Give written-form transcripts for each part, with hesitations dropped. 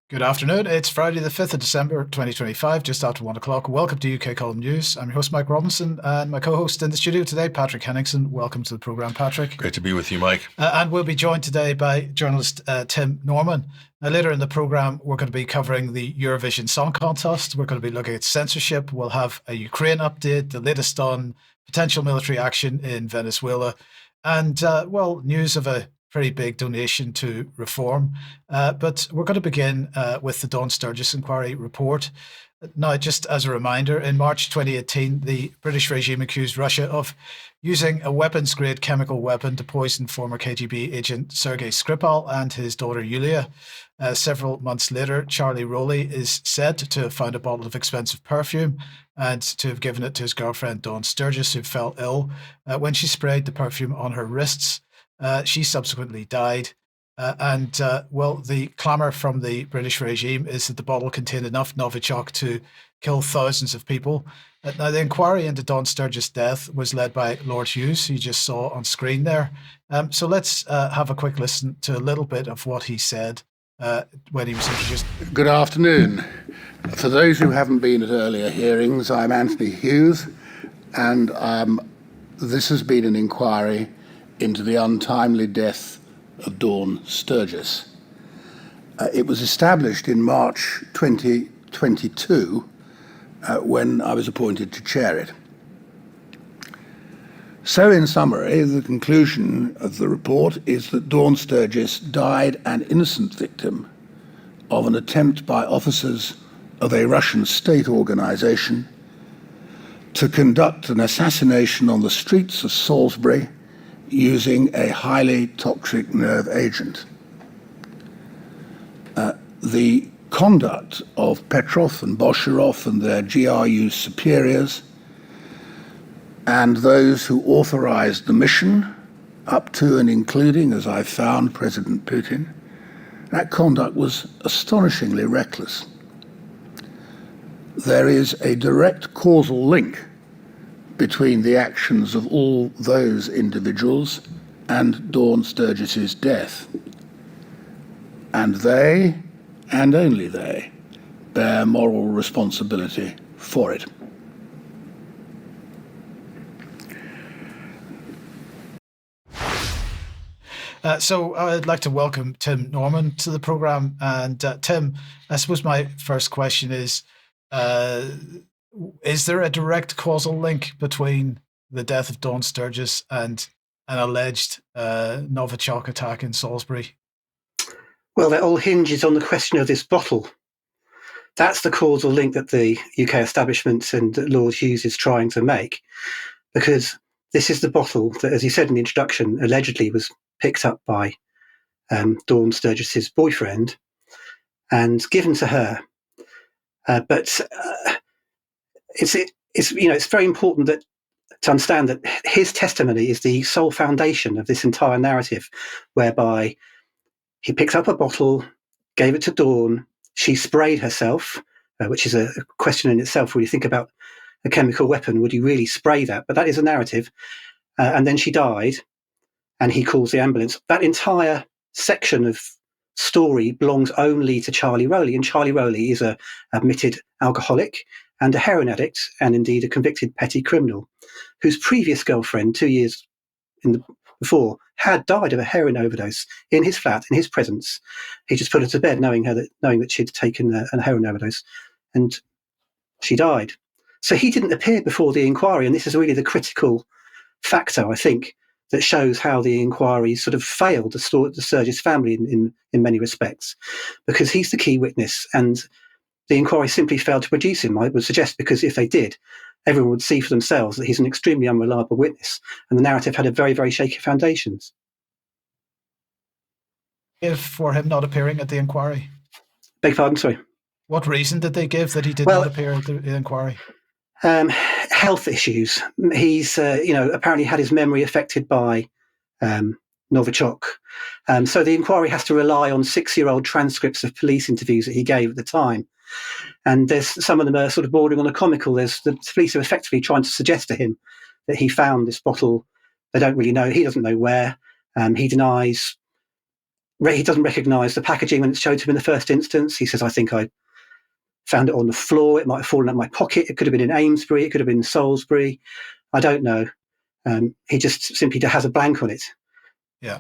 Good afternoon. It's Friday, the 5th of December, 2025, just after 1 o'clock. Welcome to UK Column News. I'm your host, Mike Robinson, and my co-host in the studio today, Patrick Henningsen. Welcome to the programme, Patrick. Great to be with you, Mike. And we'll be joined today by journalist Tim Norman. Now, later in the programme, we're going to be covering the Eurovision Song Contest. We're going to be looking at censorship. We'll have a Ukraine update, the latest on potential military action in Venezuela, and, news of a pretty big donation to reform. But we're going to begin with the Dawn Sturgess inquiry report. Now, just as a reminder, in March 2018, the British regime accused Russia of using a weapons-grade chemical weapon to poison former KGB agent Sergei Skripal and his daughter Yulia. Several months later, Charlie Rowley is said to have found a bottle of expensive perfume and to have given it to his girlfriend Dawn Sturgess, who fell ill when she sprayed the perfume on her wrists. She subsequently died. The clamour from the British regime is that the bottle contained enough Novichok to kill thousands of people. Now, the inquiry into Dawn Sturgess' death was led by Lord Hughes, who you just saw on screen there. So let's have a quick listen to a little bit of what he said when he was introduced. Good afternoon. For those who haven't been at earlier hearings, I'm Anthony Hughes, and this has been an inquiry into the untimely death of Dawn Sturgess. It was established in March 2022 when I was appointed to chair it. So, in summary, the conclusion of the report is that Dawn Sturgess died an innocent victim of an attempt by officers of a Russian state organization to conduct an assassination on the streets of Salisbury using a highly toxic nerve agent. The conduct of Petrov and Bosharov and their GRU superiors and those who authorized the mission, up to and including, as I found, President Putin, that conduct was astonishingly reckless. There is a direct causal link between the actions of all those individuals and Dawn Sturgess's death. And they, and only they, bear moral responsibility for it. So I'd like to welcome Tim Norman to the programme. And Tim, I suppose my first question is there a direct causal link between the death of Dawn Sturgess and an alleged Novichok attack in Salisbury? Well, that all hinges on the question of this bottle. That's the causal link that the UK establishment and Lord Hughes is trying to make, because this is the bottle that, as he said in the introduction, allegedly was picked up by Dawn Sturgess's boyfriend and given to her. But it's very important to understand that his testimony is the sole foundation of this entire narrative, whereby he picked up a bottle, gave it to Dawn, she sprayed herself, which is a question in itself when you think about a chemical weapon. Would you really spray that? But that is a narrative. And then she died, and he calls the ambulance. That entire section of story belongs only to Charlie Rowley, and Charlie Rowley is a admitted alcoholic and a heroin addict, and indeed a convicted petty criminal, whose previous girlfriend 2 years before had died of a heroin overdose in his flat, in his presence. He just put her to bed, knowing that she'd taken a heroin overdose, and she died. So he didn't appear before the inquiry, and this is really the critical factor, I think, that shows how the inquiry sort of failed the Sturgess family in many respects, because he's the key witness, and the inquiry simply failed to produce him. I would suggest, because if they did, everyone would see for themselves that he's an extremely unreliable witness, and the narrative had a very, very shaky foundations. If for him not appearing at the inquiry? Beg your pardon, sorry. What reason did they give that he did not appear at the inquiry? Health issues. He's, apparently had his memory affected by Novichok. So the inquiry has to rely on 6-year-old transcripts of police interviews that he gave at the time. And there's some of them are sort of bordering on the comical. There's the police are effectively trying to suggest to him that he found this bottle. They don't really know. He doesn't know where. He denies he doesn't recognise the packaging when it's showed to him in the first instance. He says, I think I found it on the floor. It might have fallen out of my pocket. It could have been in Amesbury. It could have been in Salisbury. I don't know. He just simply has a blank on it. Yeah.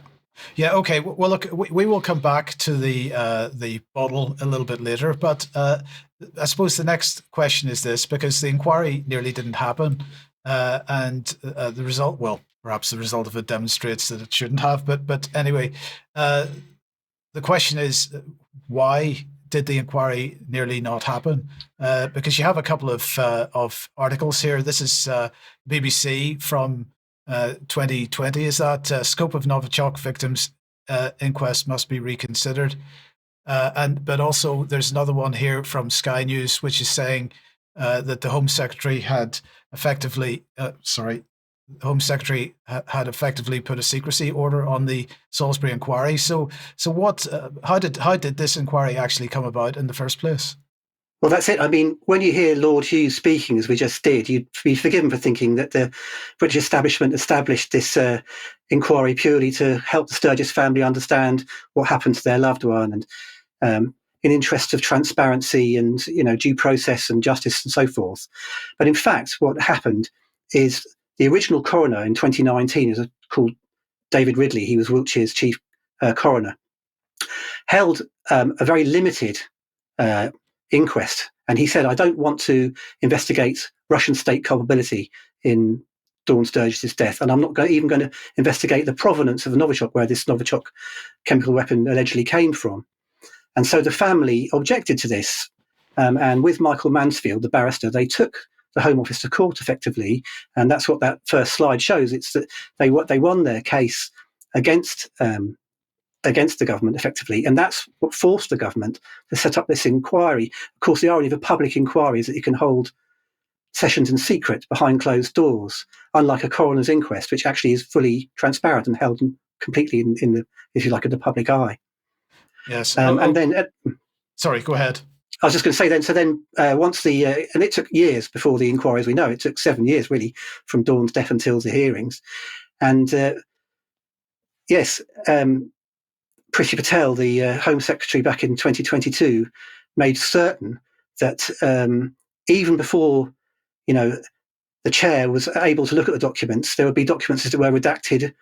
Yeah. Okay. Well, look, we will come back to the bottle a little bit later, but I suppose the next question is this, because the inquiry nearly didn't happen, and the result, well, perhaps the result of it demonstrates that it shouldn't have. But anyway, the question is, why did the inquiry nearly not happen? Because you have a couple of articles here. This is BBC from 2020. Is that scope of Novichok victims inquest must be reconsidered? But also there's another one here from Sky News, which is saying that the Home Secretary had effectively, had effectively put a secrecy order on the Salisbury inquiry. So what? How did this inquiry actually come about in the first place? Well, that's it. I mean, when you hear Lord Hughes speaking, as we just did, you'd be forgiven for thinking that the British establishment established this inquiry purely to help the Sturgess family understand what happened to their loved one, and in interest of transparency and due process and justice and so forth. But in fact, what happened is the original coroner in 2019 is called David Ridley. He was Wiltshire's chief coroner. Held a very limited inquest, and he said, I don't want to investigate Russian state culpability in Dawn Sturgess's death, and I'm not even going to investigate the provenance of the Novichok, where this Novichok chemical weapon allegedly came from. And so the family objected to this, and with Michael Mansfield, the barrister, they took the Home Office to court effectively, and that's what that first slide shows. It's that they won their case against the government effectively, and that's what forced the government to set up this inquiry. Of course, the irony of a public inquiry is that you can hold sessions in secret behind closed doors, unlike a coroner's inquest, which actually is fully transparent and held completely in the, if you like, in the public eye. Yes. And then, sorry, go ahead. I was just going to say then. So then, once and it took years before the inquiry, as we know, it took 7 years really from Dawn's death until the hearings, and yes. Priti Patel, the Home Secretary back in 2022, made certain that even before, the chair was able to look at the documents, there would be documents that were redacted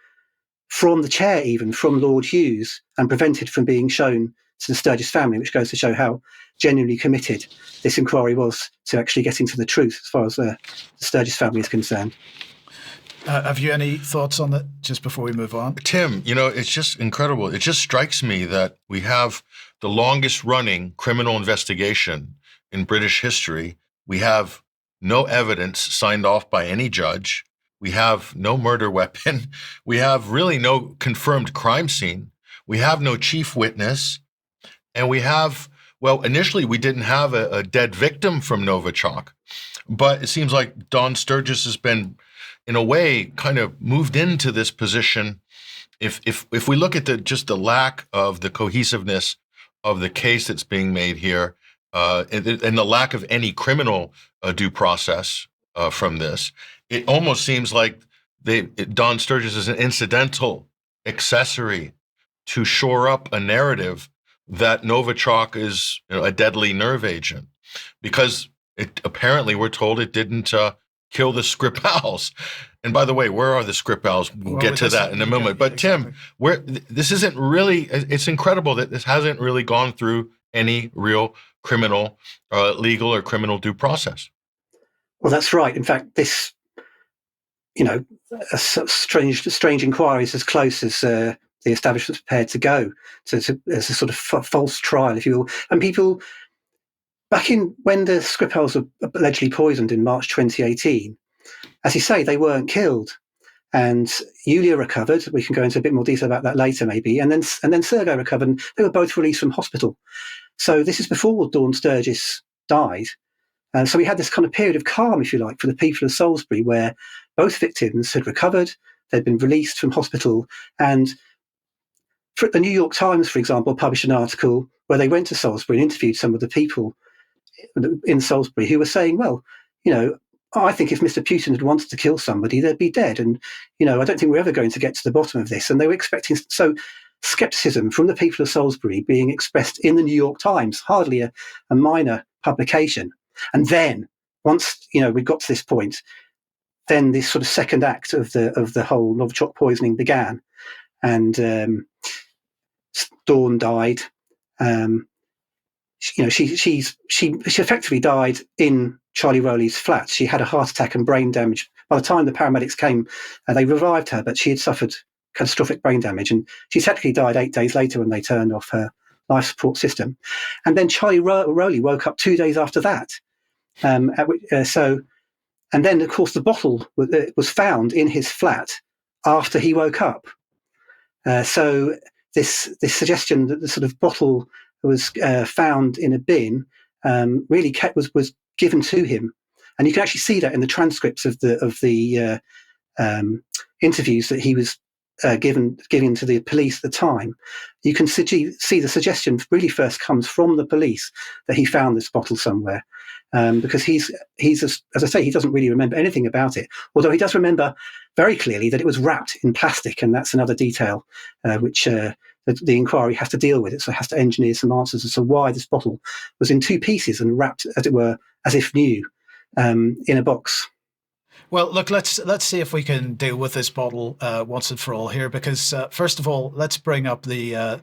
from the chair, even from Lord Hughes, and prevented from being shown to the Sturgess family, which goes to show how genuinely committed this inquiry was to actually getting to the truth as far as the Sturgess family is concerned. Have you any thoughts on that just before we move on? Tim, it's just incredible. It just strikes me that we have the longest running criminal investigation in British history. We have no evidence signed off by any judge. We have no murder weapon. We have really no confirmed crime scene. We have no chief witness. And we have, well, initially we didn't have a dead victim from Novichok, but it seems like Dawn Sturgess has been, in a way, kind of moved into this position. If we look at just the lack of the cohesiveness of the case that's being made here, and the lack of any criminal due process from this, it almost seems like Dawn Sturgess is an incidental accessory to shore up a narrative that Novichok is a deadly nerve agent, because apparently we're told it didn't kill the Skripals. And by the way, where are the Skripals? We'll get to that in a moment. But Tim, this isn't really, it's incredible that this hasn't really gone through any real criminal, legal or criminal due process. Well, that's right. In fact, this, a strange inquiry is as close as the establishment's prepared to go to as a sort of false trial, if you will. And people, back when the Skripals were allegedly poisoned in March 2018, as you say, they weren't killed. And Yulia recovered. We can go into a bit more detail about that later, maybe. And then Sergei recovered, and they were both released from hospital. So this is before Dawn Sturgess died. And so we had this kind of period of calm, if you like, for the people of Salisbury, where both victims had recovered, they'd been released from hospital. And the New York Times, for example, published an article where they went to Salisbury and interviewed some of the people in Salisbury who were saying, well, I think if Mr. Putin had wanted to kill somebody, they'd be dead. And, I don't think we're ever going to get to the bottom of this. And they were expecting, so scepticism from the people of Salisbury being expressed in the New York Times, hardly a minor publication. And then, once we got to this point, then this sort of second act of the whole Novichok poisoning began, and Dawn died. She effectively died in Charlie Rowley's flat. She had a heart attack and brain damage. By the time the paramedics came, they revived her, but she had suffered catastrophic brain damage, and she technically died 8 days later when they turned off her life support system. And then Charlie Rowley woke up 2 days after that. And then, of course, the bottle was found in his flat after he woke up. So this suggestion that the sort of bottle was found in a bin really was given to him, and you can actually see that in the transcripts of the interviews that he was giving to the police at the time. You can see the suggestion really first comes from the police that he found this bottle somewhere, because he's as I say, he doesn't really remember anything about it, although he does remember very clearly that it was wrapped in plastic, and that's another detail which the inquiry has to deal with. It so it has to engineer some answers as to why this bottle was in two pieces and wrapped, as it were, as if new, in a box. Well, look, let's see if we can deal with this bottle once and for all here, because first of all, let's bring up the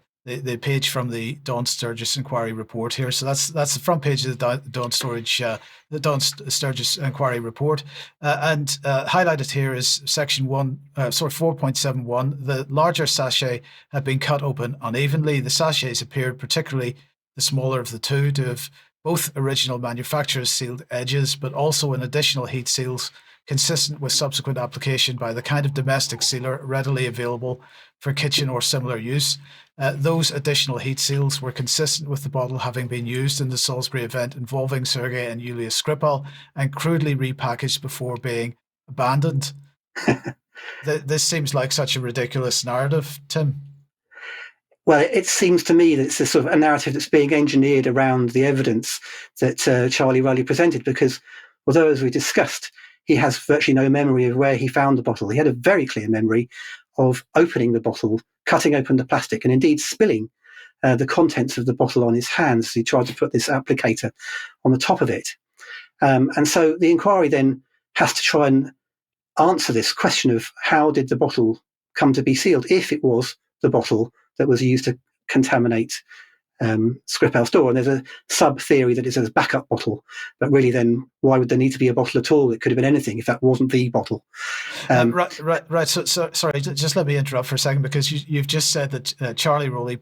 page from the Dawn Sturgess inquiry report here. So that's the front page of the Dawn Sturgess inquiry report, and highlighted here is section 4.71. The larger sachet had been cut open unevenly. The sachets appeared, particularly the smaller of the two, to have both original manufacturer's sealed edges, but also an additional heat seals consistent with subsequent application by the kind of domestic sealer readily available for kitchen or similar use. Those additional heat seals were consistent with the bottle having been used in the Salisbury event involving Sergei and Yulia Skripal and crudely repackaged before being abandoned. This seems like such a ridiculous narrative, Tim. Well, it seems to me that it's a sort of a narrative that's being engineered around the evidence that Charlie Rowley presented, because although, as we discussed, he has virtually no memory of where he found the bottle, he had a very clear memory of opening the bottle, cutting open the plastic, and indeed spilling the contents of the bottle on his hands. He tried to put this applicator on the top of it. And so the inquiry then has to try and answer this question of how did the bottle come to be sealed, if it was the bottle that was used to contaminate Skripal's door. And there's a sub-theory that it's a backup bottle, but really then why would there need to be a bottle at all? It could have been anything if that wasn't the bottle. Right. So, sorry, just let me interrupt for a second, because you've just said that Charlie Rowley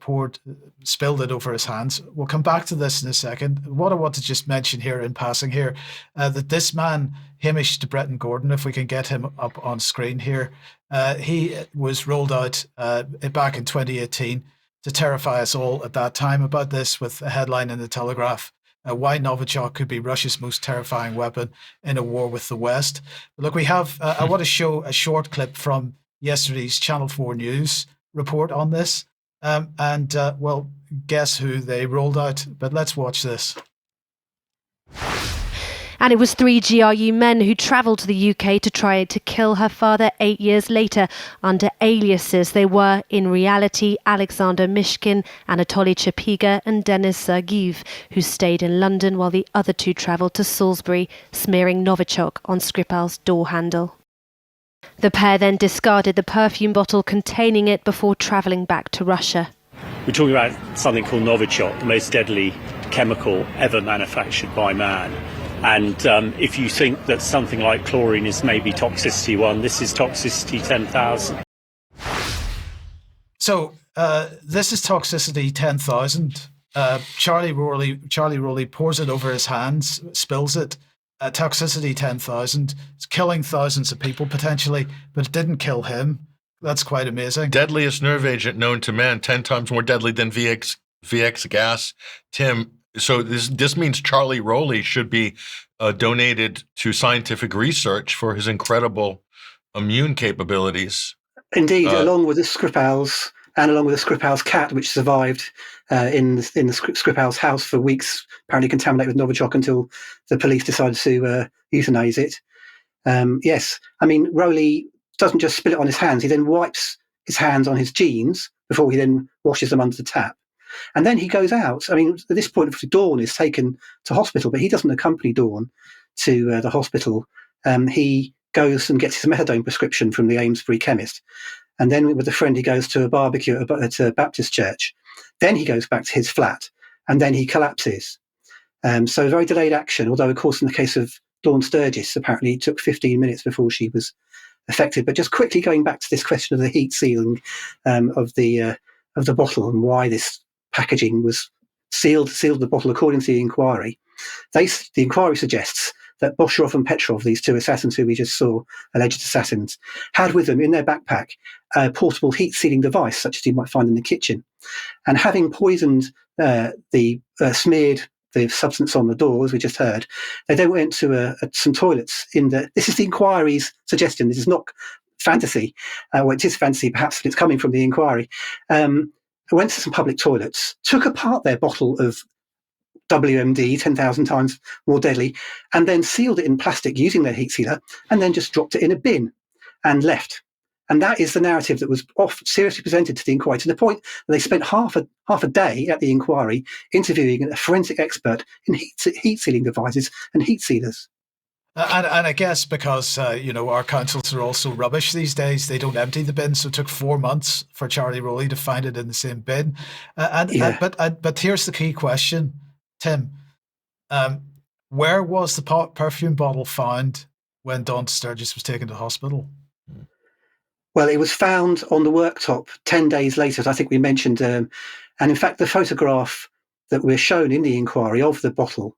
spilled it over his hands. We'll come back to this in a second. What I want to just mention here in passing here, that this man, Hamish de Breton Gordon, if we can get him up on screen here, he was rolled out back in 2018 to terrify us all at that time about this, with a headline in the Telegraph, why Novichok could be Russia's most terrifying weapon in a war with the West. But look, we have, I want to show a short clip from yesterday's Channel 4 News report on this. Well, guess who they rolled out? But let's watch this. And it was 3 GRU men who travelled to the UK to try to kill her father 8 years later under aliases. They were, in reality, Alexander Mishkin, Anatoly Chapiga and Denis Sergeyev, who stayed in London while the other two travelled to Salisbury, smearing Novichok on Skripal's door handle. The pair then discarded the perfume bottle containing it before travelling back to Russia. We're talking about something called Novichok, the most deadly chemical ever manufactured by man. And if you think that something like chlorine is maybe toxicity 1, this is toxicity 10,000. So this is toxicity 10,000. Charlie Rowley pours it over his hands, spills it. Toxicity 10,000. It's killing thousands of people potentially, but it didn't kill him. That's quite amazing. Deadliest nerve agent known to man, 10 times more deadly than VX gas. Tim, so this means Charlie Rowley should be donated to scientific research for his incredible immune capabilities. Indeed, along with the Skripals and along with the Skripal's cat, which survived in the Skripal's house for weeks, apparently contaminated with Novichok until the police decided to euthanize it. Yes, I mean, Rowley doesn't just spill it on his hands. He then wipes his hands on his jeans before he then washes them under the tap. And then he goes out. I mean, at this point, Dawn is taken to hospital, but he doesn't accompany Dawn to the hospital. He goes and gets his methadone prescription from the Amesbury chemist. And then with a friend, he goes to a barbecue at a Baptist church. Then he goes back to his flat, and then he collapses. So very delayed action, although, of course, in the case of Dawn Sturgess, apparently it took 15 minutes before she was affected. But just quickly going back to this question of the heat sealing of the bottle and why this packaging was sealed the bottle according to the inquiry. The inquiry suggests that Bosharov and Petrov, these two assassins who we just saw, alleged assassins, had with them in their backpack a portable heat-sealing device, such as you might find in the kitchen. And having poisoned smeared the substance on the door, as we just heard, they then went to some toilets this is the inquiry's suggestion, this is not fantasy, well, it is fantasy perhaps, but it's coming from the inquiry. Went to some public toilets, took apart their bottle of WMD, 10,000 times more deadly, and then sealed it in plastic using their heat sealer, and then just dropped it in a bin and left. And that is the narrative that was seriously presented to the inquiry, to the point that they spent half a day at the inquiry interviewing a forensic expert in heat sealing devices and heat sealers. And I guess because, our councils are also rubbish these days, they don't empty the bin. So it took 4 months for Charlie Rowley to find it in the same bin. But here's the key question, Tim. Where was the perfume bottle found when Dawn Sturgess was taken to hospital? Well, it was found on the worktop 10 days later, as I think we mentioned. And in fact, the photograph that we're shown in the inquiry of the bottle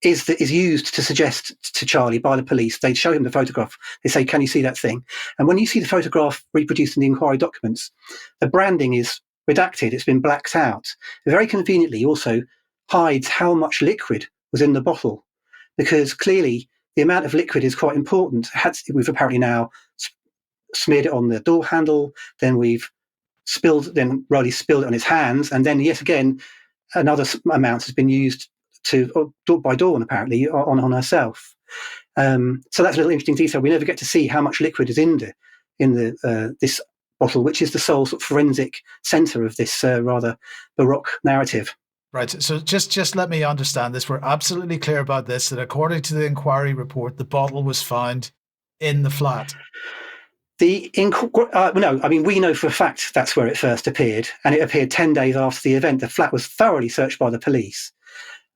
is used to suggest to Charlie by the police. They show him the photograph. They say, "Can you see that thing?" And when you see the photograph reproduced in the inquiry documents, the branding is redacted. It's been blacked out. It very conveniently also hides how much liquid was in the bottle, because clearly the amount of liquid is quite important. We've apparently now smeared it on the door handle, then Rowley spilled it on his hands, and then yet again another amount has been used by Dawn, apparently, on herself. So that's a little interesting detail. We never get to see how much liquid is in this bottle, which is the sole sort of forensic centre of this rather baroque narrative. Right. So just let me understand this. We're absolutely clear about this, that according to the inquiry report, the bottle was found in the flat. No, I mean, we know for a fact that's where it first appeared, and it appeared 10 days after the event. The flat was thoroughly searched by the police.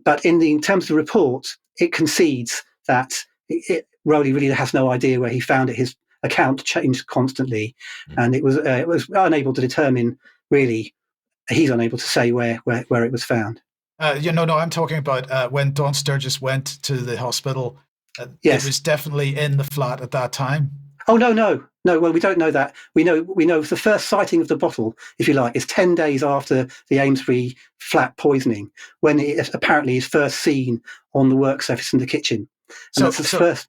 But in terms of the report, it concedes that Rowley really has no idea where he found it. His account changed constantly, and it was unable to determine, really, he's unable to say where it was found. No, I'm talking about when Dawn Sturgess went to the hospital. Yes. It was definitely in the flat at that time. Oh, no. Well, we don't know that. We know the first sighting of the bottle, if you like, is 10 days after the Amesbury flat poisoning, when it apparently is first seen on the work surface in the kitchen. And that's the first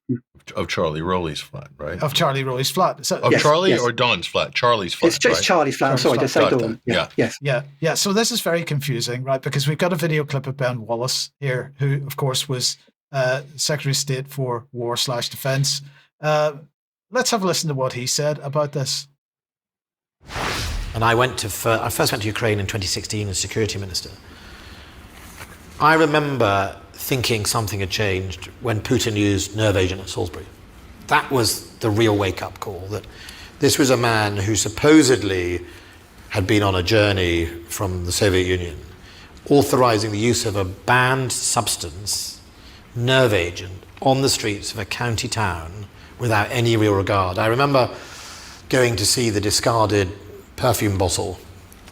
of Charlie Rowley's flat, right? Of Charlie Rowley's flat. So, yes, Charlie or Dawn's flat? Charlie's flat. It's Charlie's flat. I'm sorry, to say Dawn. Yeah. Yes. Yeah. So this is very confusing, right? Because we've got a video clip of Ben Wallace here, who, of course, was Secretary of State for War/Defence. Let's have a listen to what he said about this. And I first went to Ukraine in 2016 as Security Minister. I remember thinking something had changed when Putin used nerve agent at Salisbury. That was the real wake-up call, that this was a man who supposedly had been on a journey from the Soviet Union, authorizing the use of a banned substance, nerve agent, on the streets of a county town without any real regard. I remember going to see the discarded perfume bottle,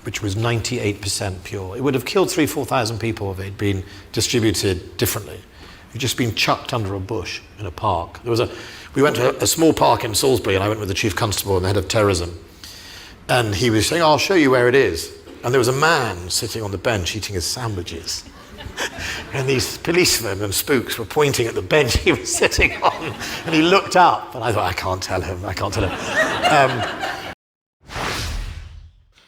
which was 98% pure. It would have killed 3,000-4,000 people if it had been distributed differently. It had just been chucked under a bush in a park. We went to a small park in Salisbury, and I went with the Chief Constable and the head of terrorism. And he was saying, "I'll show you where it is." And there was a man sitting on the bench eating his sandwiches. And these policemen and spooks were pointing at the bench he was sitting on, and he looked up, and I thought, I can't tell him.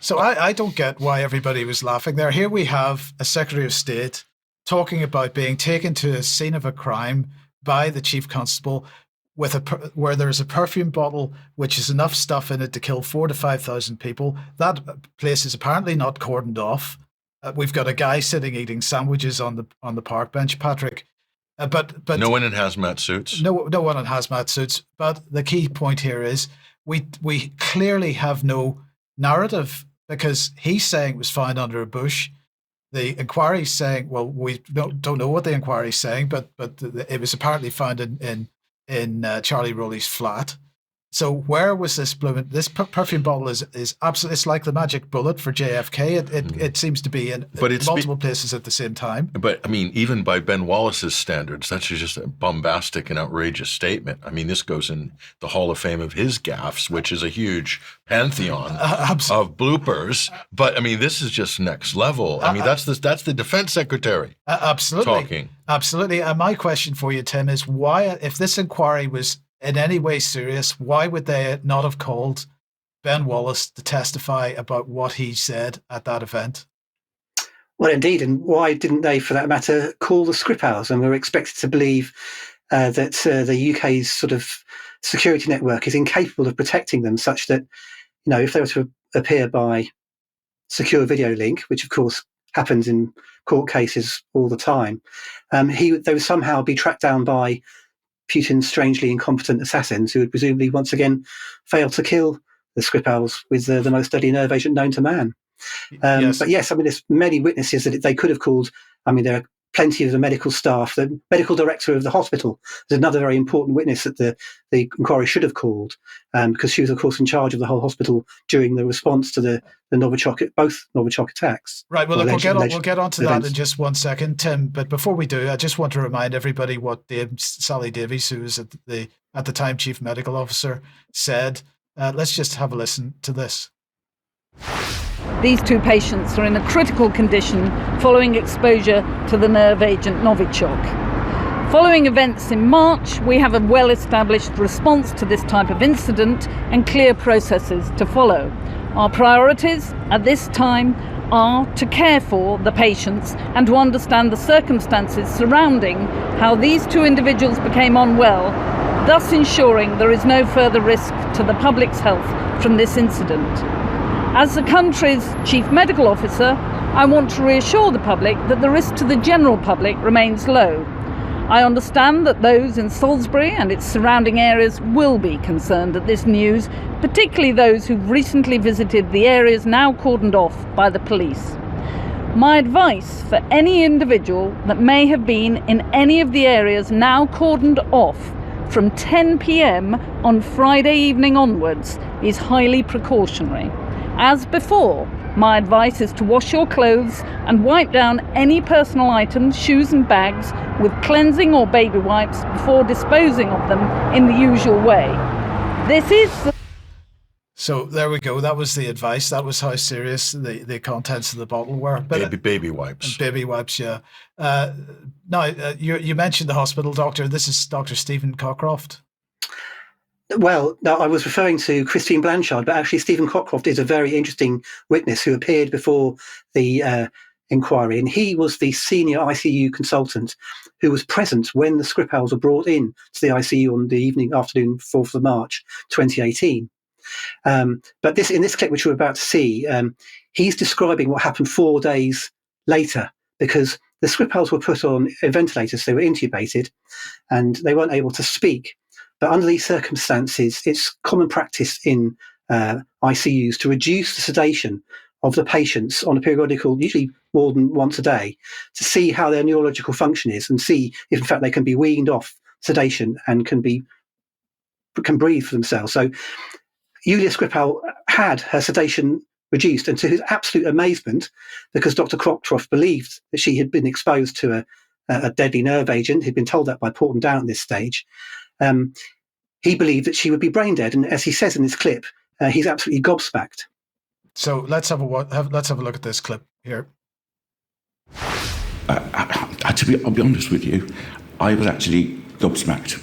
So I don't get why everybody was laughing there. Here we have a Secretary of State talking about being taken to a scene of a crime by the Chief Constable where there's a perfume bottle which is enough stuff in it to kill 4,000 to 5,000 people. That place is apparently not cordoned off. We've got a guy sitting eating sandwiches on the park bench, Patrick. But no one in hazmat suits. No one in hazmat suits. But the key point here is we clearly have no narrative, because he's saying it was found under a bush. The inquiry's saying, well, we don't know what the inquiry's saying, but it was apparently found in Charlie Rowley's flat. So where was this blooming? This perfume bottle is absolutely. It's like the magic bullet for JFK. It seems to be in multiple places at the same time. But I mean, even by Ben Wallace's standards, that's just a bombastic and outrageous statement. I mean, this goes in the Hall of Fame of his gaffes, which is a huge pantheon of bloopers. But I mean, this is just next level. I mean, that's the defense secretary absolutely talking. Absolutely. And my question for you, Tim, is why, if this inquiry was in any way serious, why would they not have called Ben Wallace to testify about what he said at that event? Well, indeed. And why didn't they, for that matter, call the Skripals? And we're expected to believe that the UK's sort of security network is incapable of protecting them, such that, if they were to appear by secure video link, which of course happens in court cases all the time, they would somehow be tracked down by Putin's strangely incompetent assassins, who would presumably once again fail to kill the Skripals with the most deadly nerve agent known to man. Yes. But yes, I mean, there's many witnesses that they could have called. I mean, there are plenty of the medical staff. The medical director of the hospital is another very important witness that the inquiry should have called, because she was, of course, in charge of the whole hospital during the response to the both Novichok attacks. Right. Well, look, we'll get on to that in just one second, Tim. But before we do, I just want to remind everybody what Sally Davies, who was at the time chief medical officer, said. Let's just have a listen to this. These two patients are in a critical condition following exposure to the nerve agent Novichok. Following events in March, we have a well-established response to this type of incident and clear processes to follow. Our priorities at this time are to care for the patients and to understand the circumstances surrounding how these two individuals became unwell, thus ensuring there is no further risk to the public's health from this incident. As the country's chief medical officer, I want to reassure the public that the risk to the general public remains low. I understand that those in Salisbury and its surrounding areas will be concerned at this news, particularly those who've recently visited the areas now cordoned off by the police. My advice for any individual that may have been in any of the areas now cordoned off from 10 p.m. on Friday evening onwards is highly precautionary. As before, my advice is to wash your clothes and wipe down any personal items, shoes and bags with cleansing or baby wipes before disposing of them in the usual way. This is So there we go. That was the advice. That was how serious the contents of the bottle were. But baby wipes. Baby wipes, yeah. Now, you mentioned the hospital doctor. This is Dr. Stephen Cockcroft. Well, no, I was referring to Christine Blanchard, but actually Stephen Cockcroft is a very interesting witness who appeared before the inquiry, and he was the senior ICU consultant who was present when the Skripals were brought in to the ICU on the afternoon 4th of March 2018. But in this clip, which we're about to see, he's describing what happened 4 days later, because the Skripals were put on ventilators, they were intubated, and they weren't able to speak. But under these circumstances, it's common practice in ICUs to reduce the sedation of the patients on a periodical, usually more than once a day, to see how their neurological function is and see if, in fact, they can be weaned off sedation and can breathe for themselves. So Yulia Skripal had her sedation reduced, and to his absolute amazement, because Dr. Cockcroft believed that she had been exposed to a deadly nerve agent, he'd been told that by Porton Down at this stage, he believed that she would be brain dead, and as he says in this clip, he's absolutely gobsmacked. So let's have a look at this clip here. I'll be honest with you, I was actually gobsmacked.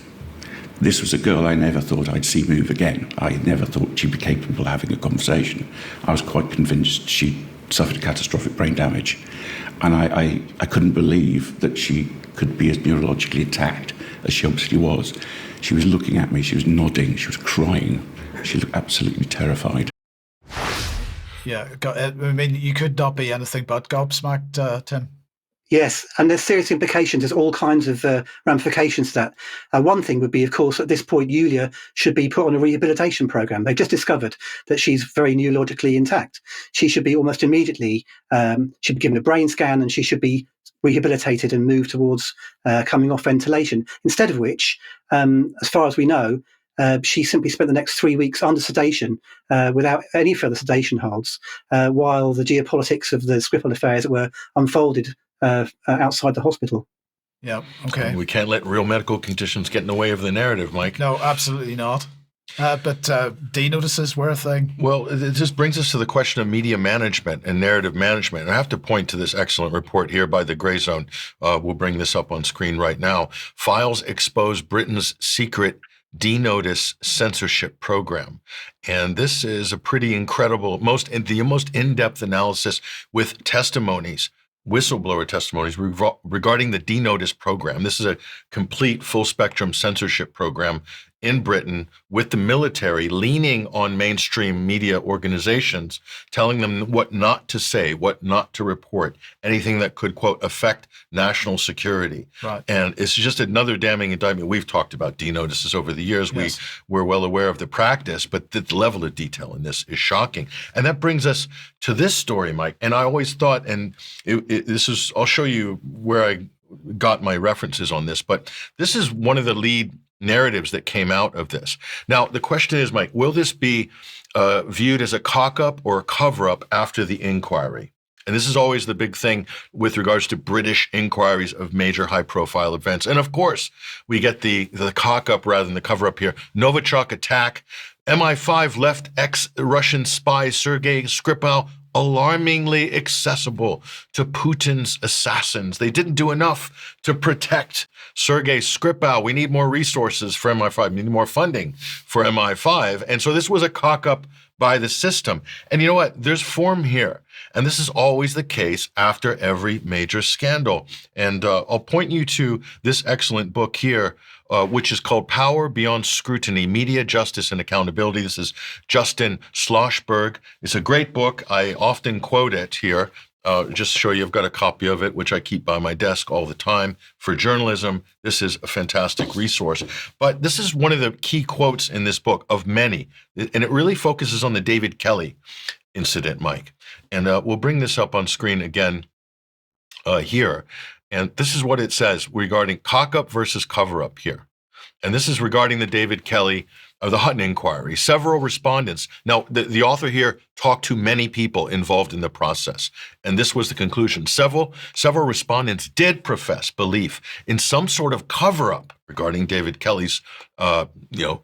This was a girl I never thought I'd see move again. I never thought she'd be capable of having a conversation. I was quite convinced she'd suffered catastrophic brain damage, and I couldn't believe that she could be as neurologically intact as she obviously was. She was looking at me, she was nodding, she was crying. She looked absolutely terrified. Yeah, I mean, you could not be anything but gobsmacked, Tim. Yes, and there's serious implications. There's all kinds of ramifications to that. One thing would be, of course, at this point, Yulia should be put on a rehabilitation program. They've just discovered that she's very neurologically intact. She should be almost immediately, she'd be given a brain scan, and she should be rehabilitated and moved towards coming off ventilation. Instead of which, as far as we know, she simply spent the next 3 weeks under sedation without any further sedation holds, while the geopolitics of the Skripal affair, as it were, unfolded outside the hospital. Yeah, okay. We can't let real medical conditions get in the way of the narrative, Mike. No, absolutely not. But D-notices were a thing. Well, it just brings us to the question of media management and narrative management. And I have to point to this excellent report here by the Grey Zone. We'll bring this up on screen right now. Files expose Britain's secret D-notice censorship program. And this is a pretty incredible, the most in-depth analysis with testimonies, whistleblower testimonies regarding the D-notice program. This is a complete full-spectrum censorship program in Britain with the military leaning on mainstream media organizations, telling them what not to say, what not to report, anything that could, quote, affect national security. Right. And it's just another damning indictment. We've talked about D-notices over the years. Yes. We're well aware of the practice, but the level of detail in this is shocking. And that brings us to this story, Mike. And I always thought, and I'll show you where I got my references on this, but this is one of the lead narratives that came out of this. Now, the question is, Mike, will this be viewed as a cock-up or a cover-up after the inquiry? And this is always the big thing with regards to British inquiries of major high-profile events. And of course, we get the cock-up rather than the cover-up here. Novichok attack. MI5 left ex-Russian spy Sergei Skripal alarmingly accessible to Putin's assassins. They didn't do enough to protect Sergei Skripal. We need more resources for MI5. We need more funding for MI5. And so this was a cock-up by the system. And you know what? There's form here. And this is always the case after every major scandal. And I'll point you to this excellent book here, which is called Power Beyond Scrutiny, Media, Justice, and Accountability. This is Justin Schlossberg. It's a great book. I often quote it here. Just to show you, I've got a copy of it, which I keep by my desk all the time for journalism. This is a fantastic resource. But this is one of the key quotes in this book of many. And it really focuses on the David Kelly incident, Mike. And we'll bring this up on screen again here. And this is what it says regarding cock-up versus cover-up here. And this is regarding the David Kelly, the Hutton inquiry. Several respondents. Now, the author here talked to many people involved in the process. And this was the conclusion. Several respondents did profess belief in some sort of cover-up regarding David Kelly's,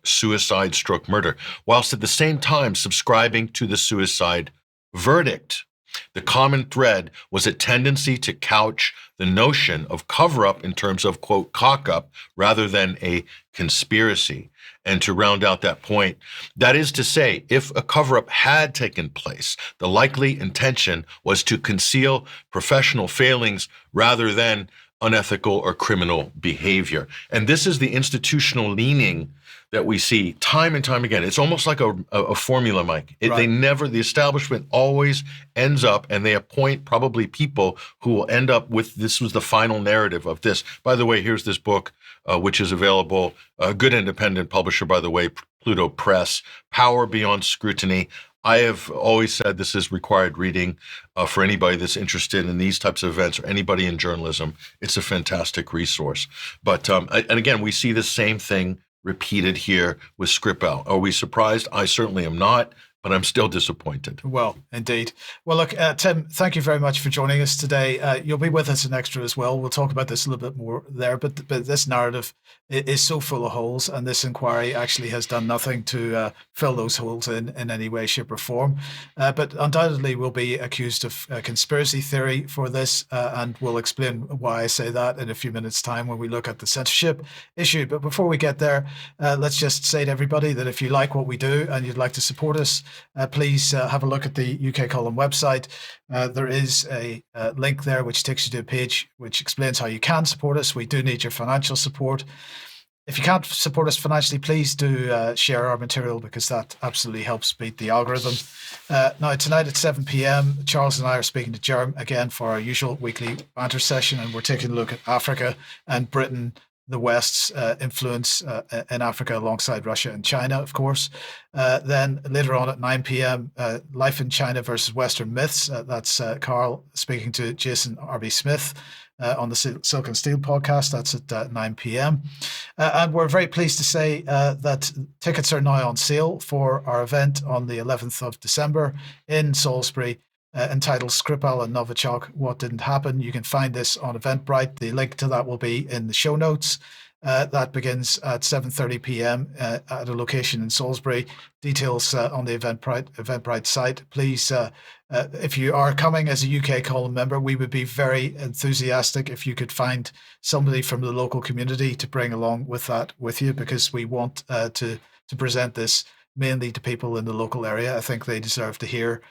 suicide stroke murder, whilst at the same time subscribing to the suicide verdict. The common thread was a tendency to couch the notion of cover-up in terms of, quote, cock-up, rather than a conspiracy. And to round out that point, that is to say, if a cover-up had taken place, the likely intention was to conceal professional failings rather than unethical or criminal behavior. And this is the institutional leaning that we see time and time again. It's almost like a formula, Mike. The establishment always ends up, and they appoint probably people who will end up with, this was the final narrative of this. By the way, here's this book, which is available, a good independent publisher, by the way, Pluto Press, Power Beyond Scrutiny. I have always said this is required reading for anybody that's interested in these types of events or anybody in journalism. It's a fantastic resource. But, and again, we see the same thing repeated here with Skripal. Are we surprised? I certainly am not, but I'm still disappointed. Well, indeed. Well, look, Tim, thank you very much for joining us today. You'll be with us in Extra as well. We'll talk about this a little bit more there, but this narrative is so full of holes, and this inquiry actually has done nothing to fill those holes in any way, shape or form. But undoubtedly we'll be accused of conspiracy theory for this, and we'll explain why I say that in a few minutes' time when we look at the censorship issue. But before we get there, let's just say to everybody that if you like what we do and you'd like to support us, please have a look at the UK Column website. There is a link there which takes you to a page which explains how you can support us. We do need your financial support. If you can't support us financially, please do share our material, because that absolutely helps beat the algorithm. Now, tonight at 7 p.m, Charles and I are speaking to Jerm again for our usual weekly banter session, and we're taking a look at Africa and Britain, the West's influence in Africa alongside Russia and China, of course. Then later on at 9 p.m, Life in China versus Western Myths. That's Carl speaking to Jason R.B. Smith on the Silk and Steel podcast. That's at 9 p.m. And we're very pleased to say that tickets are now on sale for our event on the 11th of December in Salisbury, entitled Skripal and Novichok, What Didn't Happen. You can find this on Eventbrite. The link to that will be in the show notes. That begins at 7:30 p.m. At a location in Salisbury. Details on the Eventbrite site. Please, if you are coming as a UK column member, we would be very enthusiastic if you could find somebody from the local community to bring along with you, because we want to present this mainly to people in the local area. I think they deserve to hear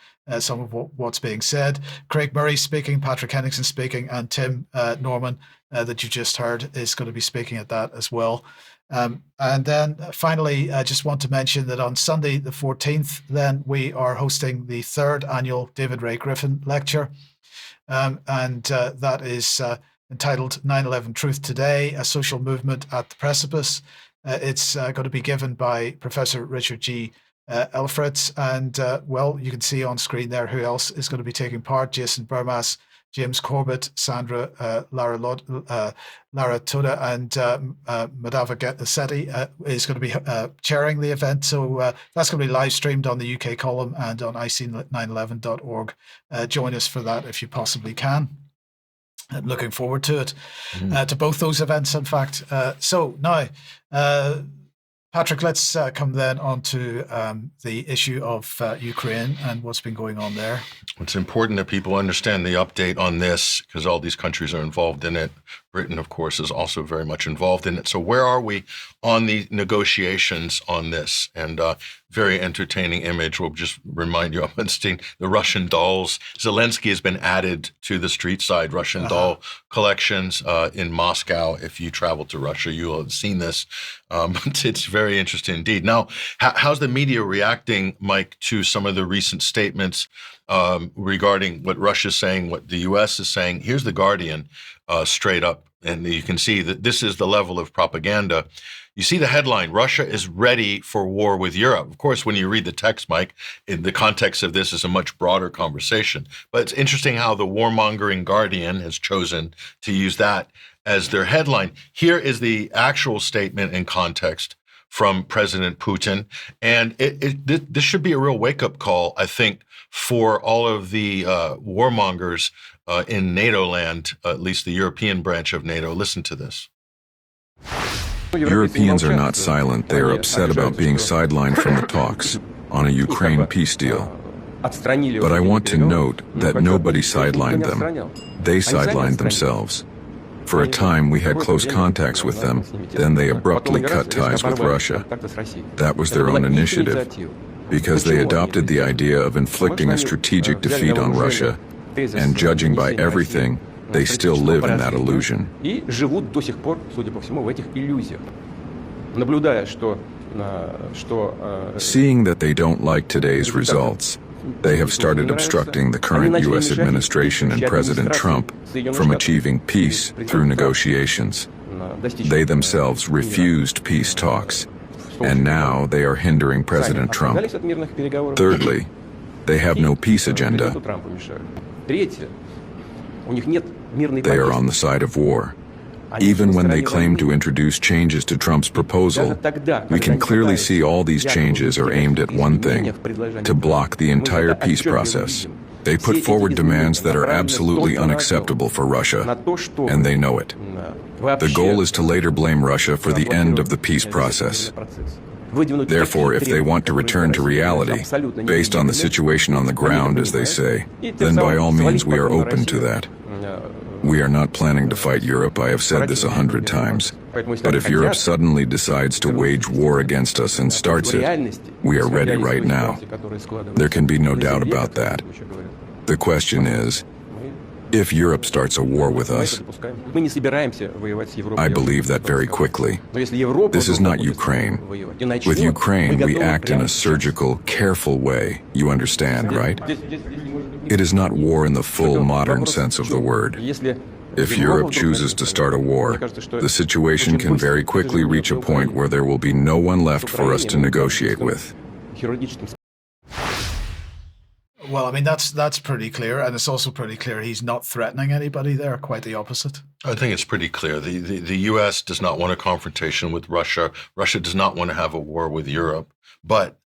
some of what's being said. Craig Murray speaking, Patrick Henningsen speaking, and Tim Norman that you just heard is going to be speaking at that as well. And then finally, I just want to mention that on Sunday the 14th, then we are hosting the 3rd annual David Ray Griffin Lecture. And that is entitled 9/11 Truth Today, A Social Movement at the Precipice. It's going to be given by Professor Richard G. Elfritz. And, well, you can see on screen there who else is going to be taking part. Jason Burmas, James Corbett, Sandra Lara Toda, and Madhava Sethi is going to be chairing the event. So that's going to be live streamed on the UK column and on ic911.org. Join us for that if you possibly can. I'm looking forward to it, to both those events, in fact. So now, Patrick, let's come then on to the issue of Ukraine and what's been going on there. It's important that people understand the update on this, because all these countries are involved in it. Britain, of course, is also very much involved in it. So where are we on the negotiations on this? And very entertaining image. We'll just remind you, the Russian dolls. Zelensky has been added to the street side Russian doll collections in Moscow. If you travel to Russia, you will have seen this. It's very interesting indeed. Now, how's the media reacting, Mike, to some of the recent statements regarding what Russia's saying, what the U.S. is saying? Here's The Guardian straight up, and you can see that this is the level of propaganda. You see the headline, Russia is ready for war with Europe. Of course, when you read the text, Mike, in the context of this is a much broader conversation. But it's interesting how the warmongering Guardian has chosen to use that as their headline. Here is the actual statement in context from President Putin. And this should be a real wake-up call, I think, for all of the warmongers in NATO land, at least the European branch of NATO. Listen to this. Europeans are not silent. They are upset about being sidelined from the talks on a Ukraine peace deal. But I want to note that nobody sidelined them. They sidelined themselves. For a time, we had close contacts with them. Then they abruptly cut ties with Russia. That was their own initiative, because they adopted the idea of inflicting a strategic defeat on Russia, and judging by everything, they still live in that illusion. Seeing that they don't like today's results, they have started obstructing the current U.S. administration and President Trump from achieving peace through negotiations. They themselves refused peace talks, and now they are hindering President Trump. Thirdly, they have no peace agenda. They are on the side of war. Even when they claim to introduce changes to Trump's proposal, we can clearly see all these changes are aimed at one thing: to block the entire peace process. They put forward demands that are absolutely unacceptable for Russia, and they know it. The goal is to later blame Russia for the end of the peace process. Therefore, if they want to return to reality, based on the situation on the ground, as they say, then by all means we are open to that. We are not planning to fight Europe, I have said this 100 times. But if Europe suddenly decides to wage war against us and starts it, we are ready right now. There can be no doubt about that. The question is, If Europe starts a war with us, I believe that very quickly. This is not Ukraine. With Ukraine, we act in a surgical, careful way. You understand, right? It is not war in the full modern sense of the word. If Europe chooses to start a war, the situation can very quickly reach a point where there will be no one left for us to negotiate with. Well, I mean, that's pretty clear, and it's also pretty clear he's not threatening anybody there, quite the opposite. I think it's pretty clear. The U.S. does not want a confrontation with Russia. Russia does not want to have a war with Europe. But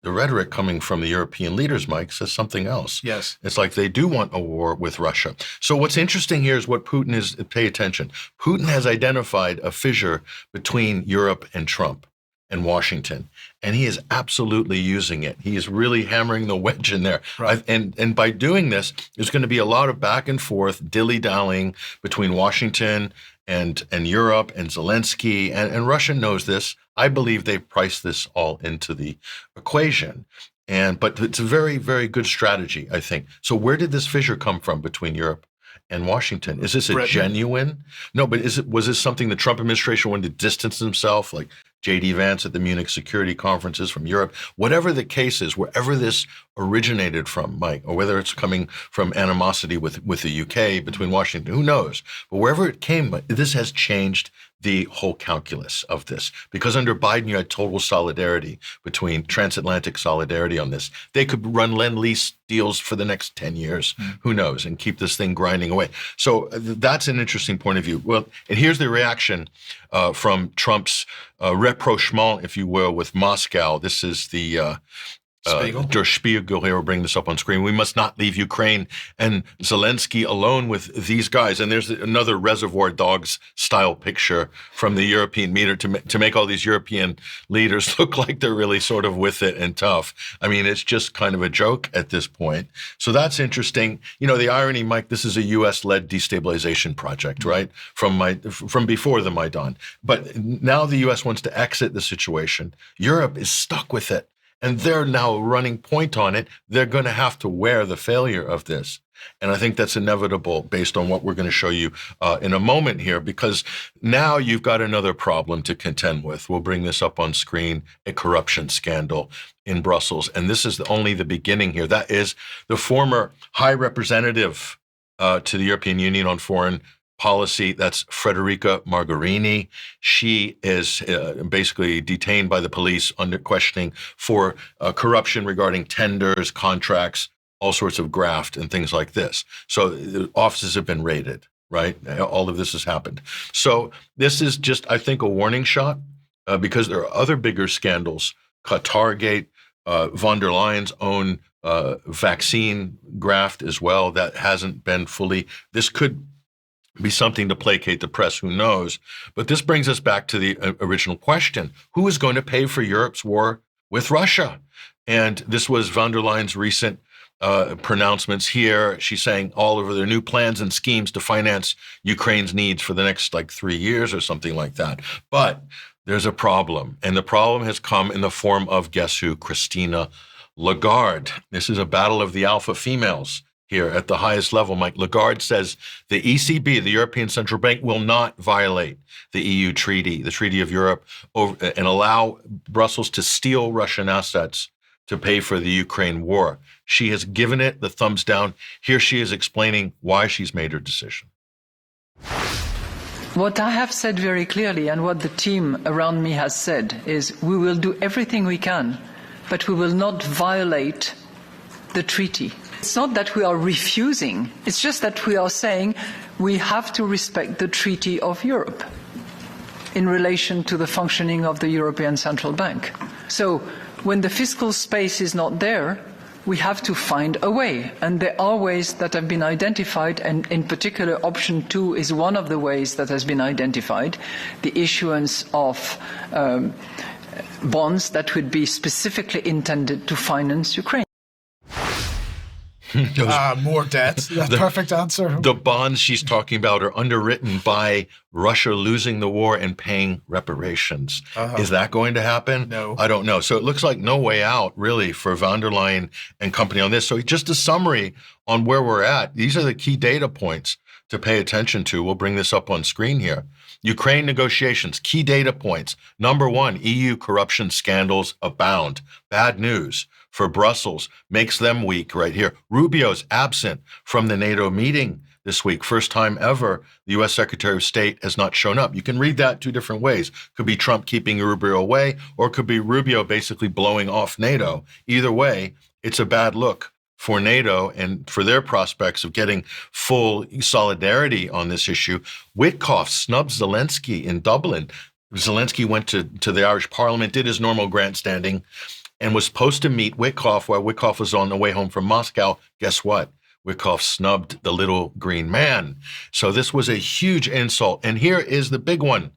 the rhetoric coming from the European leaders, Mike, says something else. Yes. It's like they do want a war with Russia. So what's interesting here is what Putin is, pay attention. Putin has identified a fissure between Europe and Trump and Washington, and he is absolutely using it. He is really hammering the wedge in there. Right. And by doing this, there's going to be a lot of back and forth, dilly-dallying between Washington and Europe and Zelensky, and Russia knows this. I believe they've priced this all into the equation. But it's a very, very good strategy, I think. So where did this fissure come from between Europe and Washington? Is this a genuine? No, but was this something the Trump administration wanted to distance himself, like J.D. Vance at the Munich security conferences from Europe? Whatever the case is, wherever this originated from, Mike, or whether it's coming from animosity with the UK between Washington, who knows? But wherever it came, this has changed the whole calculus of this. Because under Biden, you had total solidarity between transatlantic solidarity on this. They could run Lend-Lease deals for the next 10 years, who knows, and keep this thing grinding away. So that's an interesting point of view. Well, and here's the reaction from Trump's rapprochement, if you will, with Moscow. This is the Der Spiegel here, we'll bring this up on screen. We must not leave Ukraine and Zelensky alone with these guys. And there's another Reservoir Dogs style picture from the European meter to make all these European leaders look like they're really sort of with it and tough. I mean, it's just kind of a joke at this point. So that's interesting. You know, the irony, Mike, this is a U.S.-led destabilization project, right? From before the Maidan. But now the U.S. wants to exit the situation. Europe is stuck with it. And they're now running point on it. They're going to have to wear the failure of this. And I think that's inevitable based on what we're going to show you in a moment here, because now you've got another problem to contend with. We'll bring this up on screen, a corruption scandal in Brussels. And this is only the beginning here. That is the former high representative to the European Union on foreign policy. That's Federica Mogherini. She is basically detained by the police under questioning for corruption regarding tenders, contracts, all sorts of graft and things like this. So offices have been raided, right? All of this has happened. So this is just, I think, a warning shot because there are other bigger scandals. Qatargate, von der Leyen's own vaccine graft as well that hasn't been fully. This could be something to placate the press, who knows? But this brings us back to the original question. Who is going to pay for Europe's war with Russia? And this was von der Leyen's recent pronouncements here. She's saying all over their new plans and schemes to finance Ukraine's needs for the next 3 years or something like that. But there's a problem. And the problem has come in the form of, guess who? Christine Lagarde. This is a battle of the alpha females here at the highest level. Mike, Lagarde says the ECB, the European Central Bank, will not violate the EU treaty, the Treaty of Europe, and allow Brussels to steal Russian assets to pay for the Ukraine war. She has given it the thumbs down. Here she is explaining why she's made her decision. What I have said very clearly, and what the team around me has said, is we will do everything we can, but we will not violate the treaty. It's not that we are refusing, it's just that we are saying we have to respect the Treaty of Europe in relation to the functioning of the European Central Bank. So when the fiscal space is not there, we have to find a way. And there are ways that have been identified, and in particular option 2 is one of the ways that has been identified, the issuance of bonds that would be specifically intended to finance Ukraine. More debt. The perfect answer. The bonds she's talking about are underwritten by Russia losing the war and paying reparations. Is that going to happen? No. I don't know. So it looks like no way out, really, for von der Leyen and company on this. So just a summary on where we're at. These are the key data points to pay attention to. We'll bring this up on screen here. Ukraine negotiations, key data points. Number one, EU corruption scandals abound. Bad news for Brussels, makes them weak right here. Rubio's absent from the NATO meeting this week. First time ever the U.S. Secretary of State has not shown up. You can read that two different ways. Could be Trump keeping Rubio away, or it could be Rubio basically blowing off NATO. Either way, it's a bad look for NATO and for their prospects of getting full solidarity on this issue. Witkoff snubs Zelensky in Dublin. Zelensky went to the Irish Parliament, did his normal grandstanding, and was supposed to meet Witkoff while Witkoff was on the way home from Moscow. Guess what? Witkoff snubbed the little green man. So this was a huge insult. And here is the big one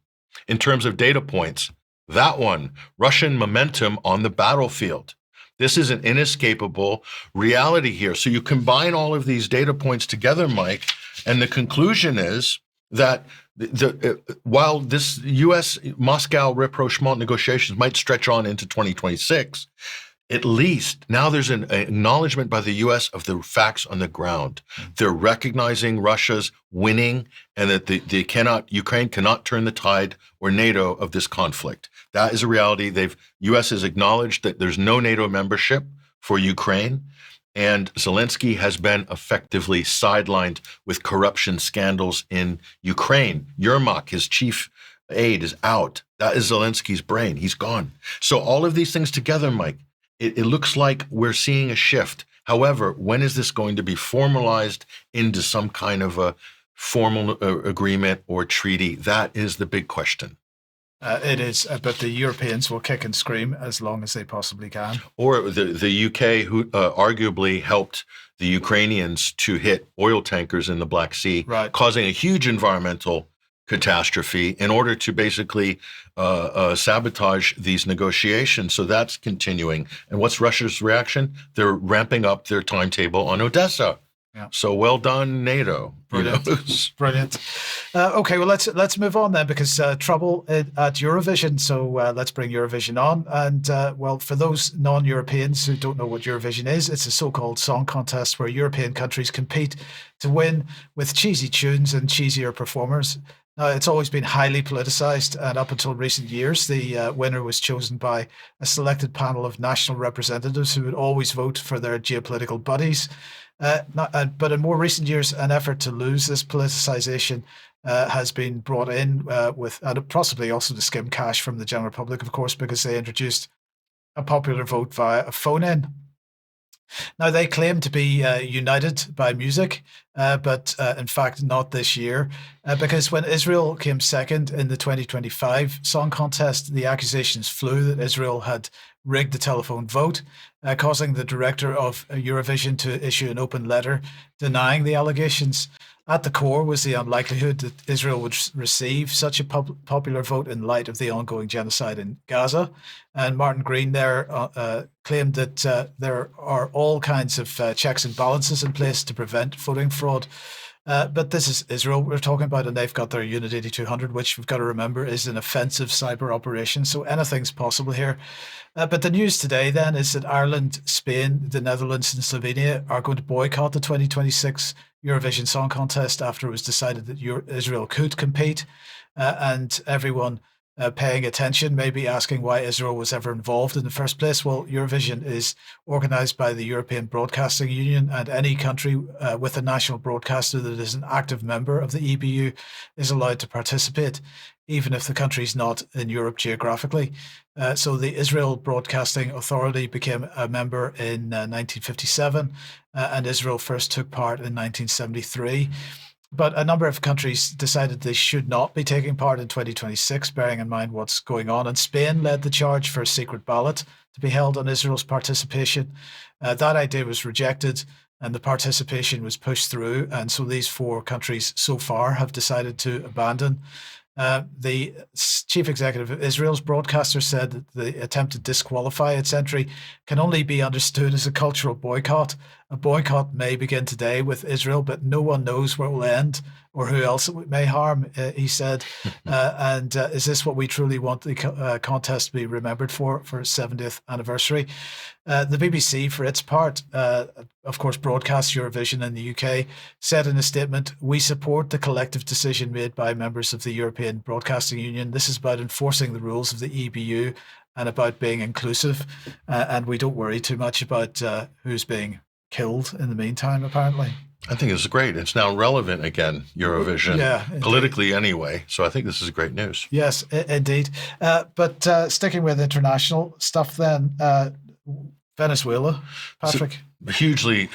in terms of data points. That one, Russian momentum on the battlefield. This is an inescapable reality here. So you combine all of these data points together, Mike, and the conclusion is that while this U.S.-Moscow rapprochement negotiations might stretch on into 2026, at least now there's an acknowledgement by the U.S. of the facts on the ground. They're recognizing Russia's winning and that Ukraine cannot turn the tide or NATO of this conflict. That is a reality. U.S. has acknowledged that there's no NATO membership for Ukraine. And Zelensky has been effectively sidelined with corruption scandals in Ukraine. Yermak, his chief aide, is out. That is Zelensky's brain. He's gone. So all of these things together, Mike, it looks like we're seeing a shift. However, when is this going to be formalized into some kind of a formal agreement or treaty? That is the big question. It is, but the Europeans will kick and scream as long as they possibly can. Or the UK, who arguably helped the Ukrainians to hit oil tankers in the Black Sea, right, causing a huge environmental catastrophe in order to basically sabotage these negotiations. So that's continuing. And what's Russia's reaction? They're ramping up their timetable on Odessa. Yeah. So well done, NATO. Brilliant. Brilliant. Okay, well, let's move on then, because trouble at Eurovision. So let's bring Eurovision on. And well, for those non-Europeans who don't know what Eurovision is, it's a so-called song contest where European countries compete to win with cheesy tunes and cheesier performers. Now, it's always been highly politicized, and up until recent years, the winner was chosen by a selected panel of national representatives who would always vote for their geopolitical buddies. But in more recent years, an effort to lose this politicization has been brought in and possibly also to skim cash from the general public, of course, because they introduced a popular vote via a phone-in. Now, they claim to be united by music, but in fact not this year, because when Israel came second in the 2025 song contest, the accusations flew that Israel had rigged the telephone vote, causing the director of Eurovision to issue an open letter denying the allegations. At the core was the unlikelihood that Israel would receive such a popular vote in light of the ongoing genocide in Gaza. And Martin Green there claimed that there are all kinds of checks and balances in place to prevent voting fraud. But this is Israel we're talking about, and they've got their Unit 8200, which we've got to remember is an offensive cyber operation. So anything's possible here. But the news today then is that Ireland, Spain, the Netherlands and Slovenia are going to boycott the 2026 Eurovision Song Contest after it was decided that Israel could compete. And everyone paying attention may be asking why Israel was ever involved in the first place. Well, Eurovision is organised by the European Broadcasting Union, and any country with a national broadcaster that is an active member of the EBU is allowed to participate, even if the country is not in Europe geographically. So the Israel Broadcasting Authority became a member in 1957, and Israel first took part in 1973. But a number of countries decided they should not be taking part in 2026, bearing in mind what's going on. And Spain led the charge for a secret ballot to be held on Israel's participation. That idea was rejected, and the participation was pushed through. And so these four countries so far have decided to abandon. The chief executive of Israel's broadcaster said that the attempt to disqualify its entry can only be understood as a cultural boycott A boycott may begin today with Israel, but no one knows where it will end or who else it may harm, he said. And is this what we truly want the contest to be remembered for its 70th anniversary? The BBC, for its part, of course, broadcast Eurovision in the UK, said in a statement, "We support the collective decision made by members of the European Broadcasting Union. This is about enforcing the rules of the EBU and about being inclusive. And we don't worry too much about who's being killed in the meantime, apparently." I think it's great. It's now relevant again, Eurovision, politically anyway. So I think this is great news. Yes, indeed. But sticking with international stuff then, Venezuela, Patrick. Hugely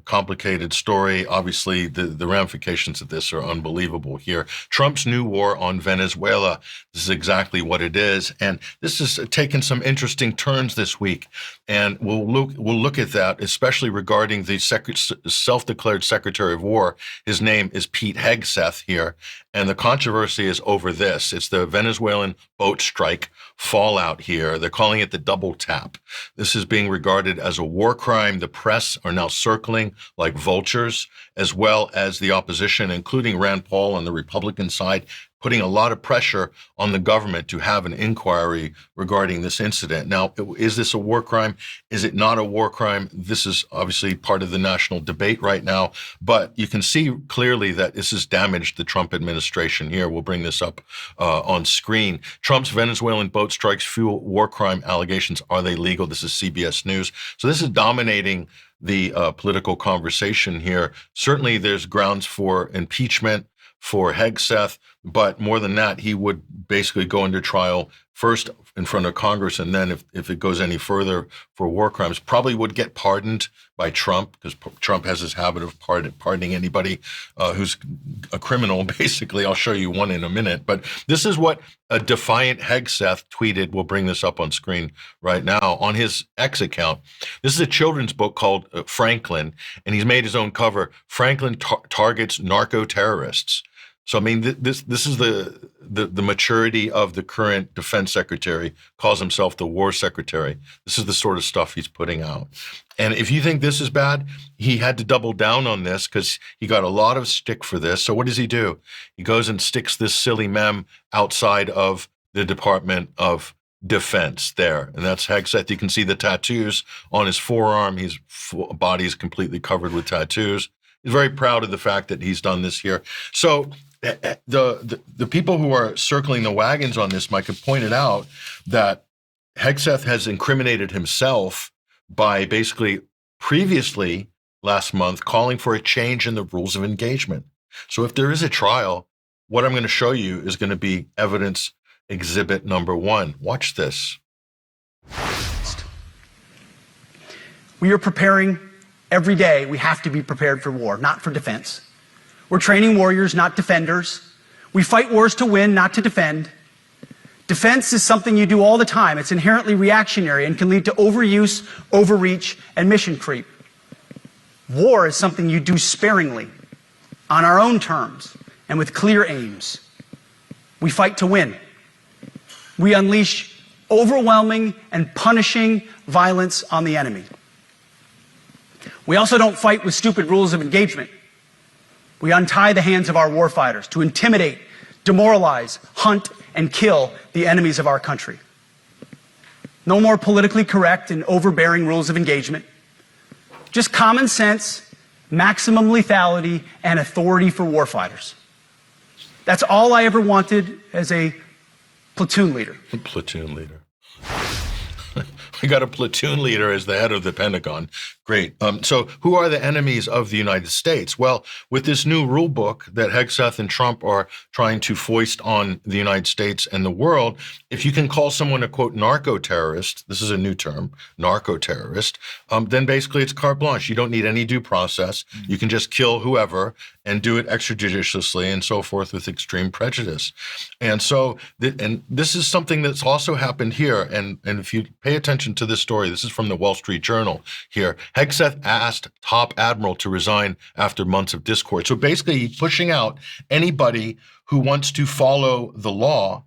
complicated story. Obviously, the ramifications of this are unbelievable here. Trump's new war on Venezuela, this is exactly what it is. And this has taken some interesting turns this week. And we'll look at that, especially regarding the self-declared Secretary of War. His name is Pete Hegseth here. And the controversy is over this. It's the Venezuelan boat strike fallout here. They're calling it the double tap. This is being regarded as a war crime. The press are now circling like vultures, as well as the opposition, including Rand Paul on the Republican side, putting a lot of pressure on the government to have an inquiry regarding this incident. Now, is this a war crime? Is it not a war crime? This is obviously part of the national debate right now, but you can see clearly that this has damaged the Trump administration here. We'll bring this up on screen. Trump's Venezuelan boat strikes fuel war crime allegations. Are they legal? This is CBS News. So this is dominating the political conversation here. Certainly there's grounds for impeachment for Hegseth, but more than that, he would basically go under trial first in front of Congress, and then if it goes any further for war crimes, probably would get pardoned by Trump, because Trump has this habit of pardoning anybody who's a criminal, basically. I'll show you one in a minute. But this is what a defiant Hegseth tweeted. We'll bring this up on screen right now on his X account. This is a children's book called Franklin, and he's made his own cover. Franklin targets narco-terrorists. So, I mean, this is the maturity of the current defense secretary, calls himself the war secretary. This is the sort of stuff he's putting out. And if you think this is bad, he had to double down on this because he got a lot of stick for this. So what does he do? He goes and sticks this silly mem outside of the Department of Defense there. And that's Hegseth. You can see the tattoos on his forearm. His body is completely covered with tattoos. He's very proud of the fact that he's done this here. So the people who are circling the wagons on this, Mike, have pointed out that Hegseth has incriminated himself by basically previously last month calling for a change in the rules of engagement. So if there is a trial, what I'm going to show you is going to be evidence exhibit number 1. Watch this. We are preparing every day. We have to be prepared for war, not for defense. We're training warriors, not defenders. We fight wars to win, not to defend. Defense is something you do all the time. It's inherently reactionary and can lead to overuse, overreach, and mission creep. War is something you do sparingly, on our own terms, and with clear aims. We fight to win. We unleash overwhelming and punishing violence on the enemy. We also don't fight with stupid rules of engagement. We untie the hands of our warfighters to intimidate, demoralize, hunt, and kill the enemies of our country. No more politically correct and overbearing rules of engagement. Just common sense, maximum lethality, and authority for warfighters. That's all I ever wanted as a platoon leader. Platoon leader. We got a platoon leader as the head of the Pentagon. Great. So who are the enemies of the United States? Well, with this new rule book that Hegseth and Trump are trying to foist on the United States and the world, if you can call someone a, quote, narco-terrorist, this is a new term, narco-terrorist, then basically it's carte blanche. You don't need any due process. You can just kill whoever and do it extrajudiciously and so forth with extreme prejudice. And so, and this is something that's also happened here. And if you pay attention to this story, this is from the Wall Street Journal here. Hegseth asked top admiral to resign after months of discord. So basically, he's pushing out anybody who wants to follow the law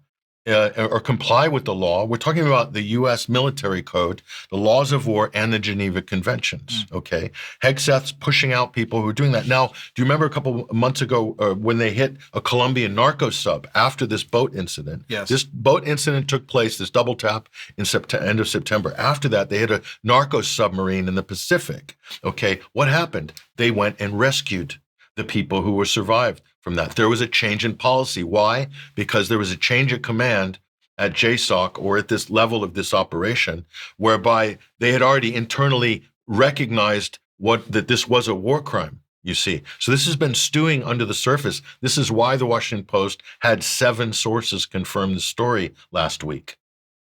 or comply with the law. We're talking about the U.S. military code, the laws of war, and the Geneva Conventions, okay? Hegseth's pushing out people who are doing that. Now, do you remember a couple months ago when they hit a Colombian narco sub after this boat incident? Yes. This boat incident took place, this double tap, in end of September. After that, they hit a narco submarine in the Pacific, okay? What happened? They went and rescued the people who were survived from that. There was a change in policy. Why? Because there was a change of command at JSOC, or at this level of this operation, whereby they had already internally recognized that this was a war crime, you see. So this has been stewing under the surface. This is why the Washington Post had 7 sources confirm the story last week.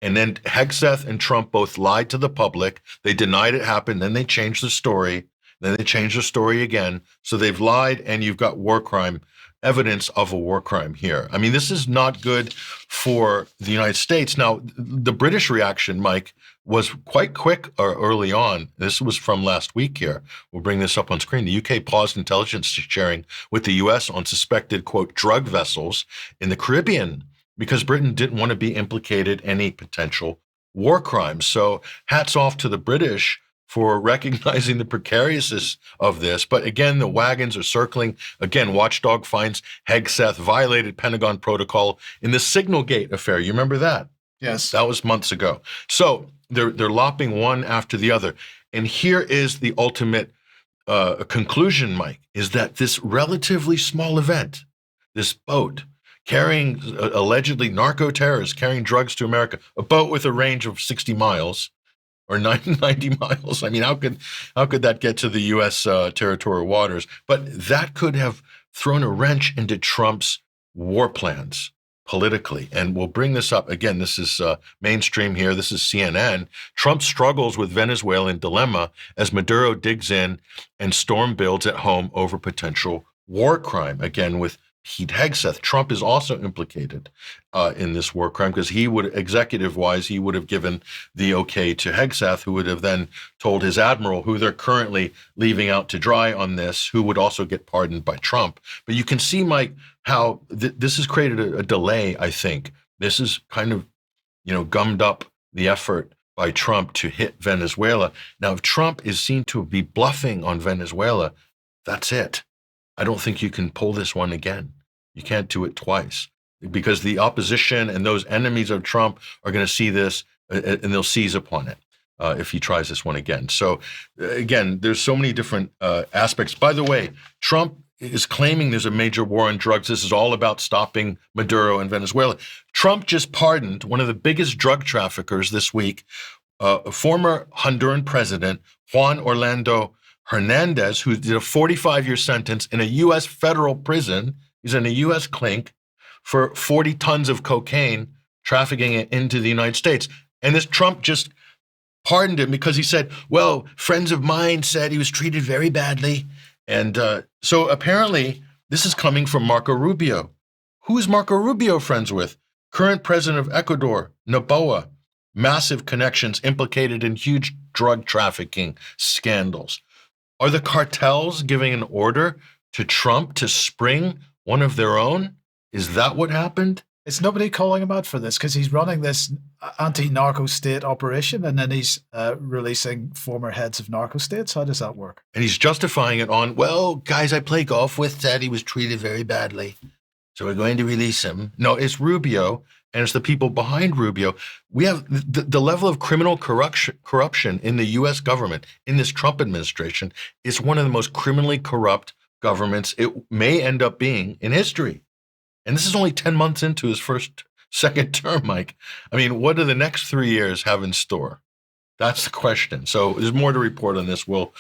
And then Hegseth and Trump both lied to the public. They denied it happened. Then they changed the story. Then they changed the story again. So they've lied, and you've got war crime, evidence of a war crime here. I mean, this is not good for the United States. Now, the British reaction, Mike, was quite quick early on. This was from last week here. We'll bring this up on screen. The UK paused intelligence sharing with the US on suspected, quote, drug vessels in the Caribbean because Britain didn't want to be implicated in any potential war crimes. So hats off to the British for recognizing the precariousness of this. But again, the wagons are circling. Again, Watchdog finds Hegseth violated Pentagon protocol in the Signalgate affair. You remember that? Yes. That was months ago. So they're lopping one after the other. And here is the ultimate conclusion, Mike, is that this relatively small event, this boat carrying allegedly narco-terrorists carrying drugs to America, a boat with a range of 60 miles, or 90 miles. I mean, how could that get to the U.S. Territorial waters? But that could have thrown a wrench into Trump's war plans politically. And we'll bring this up again. This is mainstream here. This is CNN. Trump struggles with Venezuelan dilemma as Maduro digs in and storm builds at home over potential war crime. Again, with Pete Hegseth. Trump is also implicated in this war crime because he would, executive-wise, he would have given the okay to Hegseth, who would have then told his admiral, who they're currently leaving out to dry on this, who would also get pardoned by Trump. But you can see, Mike, how this has created a delay, I think. This is kind of, gummed up the effort by Trump to hit Venezuela. Now, if Trump is seen to be bluffing on Venezuela, that's it. I don't think you can pull this one again. You can't do it twice because the opposition and those enemies of Trump are going to see this and they'll seize upon it if he tries this one again. So again, there's so many different aspects. By the way, Trump is claiming there's a major war on drugs. This is all about stopping Maduro and Venezuela. Trump just pardoned one of the biggest drug traffickers this week, former Honduran president Juan Orlando Hernandez, who did a 45-year sentence in a U.S. federal prison. He's in a U.S. clink for 40 tons of cocaine, trafficking it into the United States. And this Trump just pardoned him because he said, well, friends of mine said he was treated very badly. And so apparently this is coming from Marco Rubio. Who is Marco Rubio friends with? Current president of Ecuador, Noboa. Massive connections implicated in huge drug trafficking scandals. Are the cartels giving an order to Trump to spring one of their own? Is that what happened? Is nobody calling him out for this? Because he's running this anti-narco state operation and then he's releasing former heads of narco states. How does that work? And he's justifying it on, well, guys I play golf with said he was treated very badly, so we're going to release him. No, it's Rubio, and it's the people behind Rubio. We have the level of criminal corruption in the U.S. government, in this Trump administration, is one of the most criminally corrupt governments it may end up being in history. And this is only 10 months into his second term, Mike. I mean, what do the next 3 years have in store? That's the question. So there's more to report on this. We'll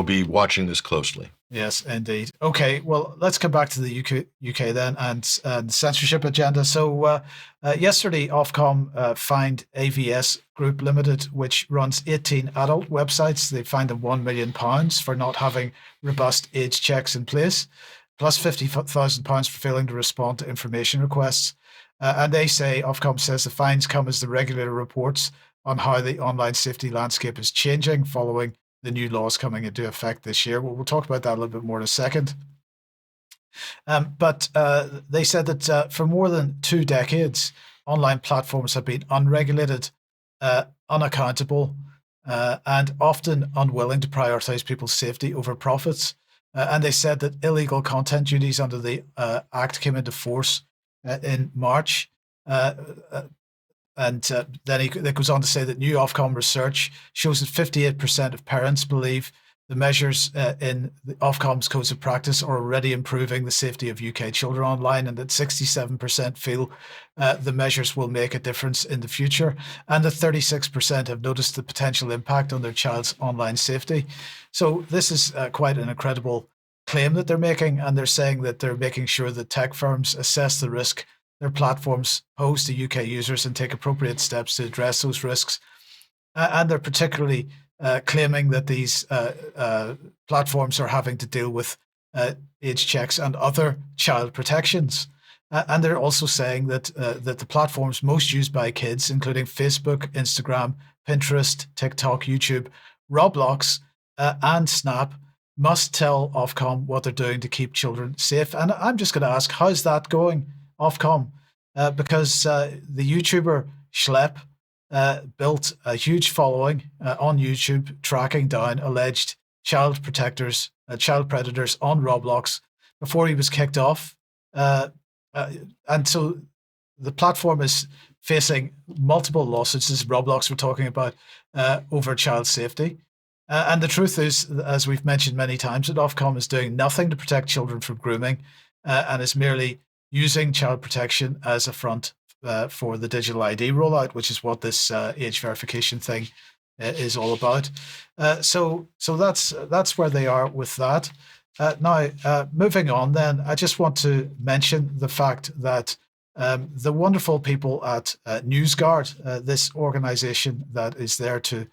be watching this closely. Yes, indeed. Okay, well, let's come back to the UK then and the censorship agenda. So yesterday, Ofcom fined AVS Group Limited, which runs 18 adult websites. They fined them £1 million for not having robust age checks in place, plus £50,000 for failing to respond to information requests. And they say, Ofcom says the fines come as the regulator reports on how the online safety landscape is changing following the new laws coming into effect this year. We'll talk about that a little bit more in a second. But they said that for more than 2 decades, online platforms have been unregulated, unaccountable, and often unwilling to prioritize people's safety over profits. And they said that illegal content duties under the Act came into force in March. And then it goes on to say that new Ofcom research shows that 58% of parents believe the measures in the Ofcom's codes of practice are already improving the safety of UK children online, and that 67% feel the measures will make a difference in the future, and that 36% have noticed the potential impact on their child's online safety. So this is quite an incredible claim that they're making, and they're saying that they're making sure that tech firms assess the risk their platforms pose to UK users and take appropriate steps to address those risks. And they're particularly claiming that these platforms are having to deal with age checks and other child protections. And they're also saying that that the platforms most used by kids, including Facebook, Instagram, Pinterest, TikTok, YouTube, Roblox, and Snap, must tell Ofcom what they're doing to keep children safe. And I'm just going to ask, how's that going, Ofcom? Because the YouTuber Schlepp built a huge following on YouTube, tracking down alleged child predators on Roblox before he was kicked off. And so the platform is facing multiple lawsuits, as Roblox we're talking about, over child safety. And the truth is, as we've mentioned many times, that Ofcom is doing nothing to protect children from grooming and is merely using child protection as a front for the digital ID rollout, which is what this age verification thing is all about. So that's where they are with that. Now, moving on then, I just want to mention the fact that the wonderful people at NewsGuard, this organization that is there to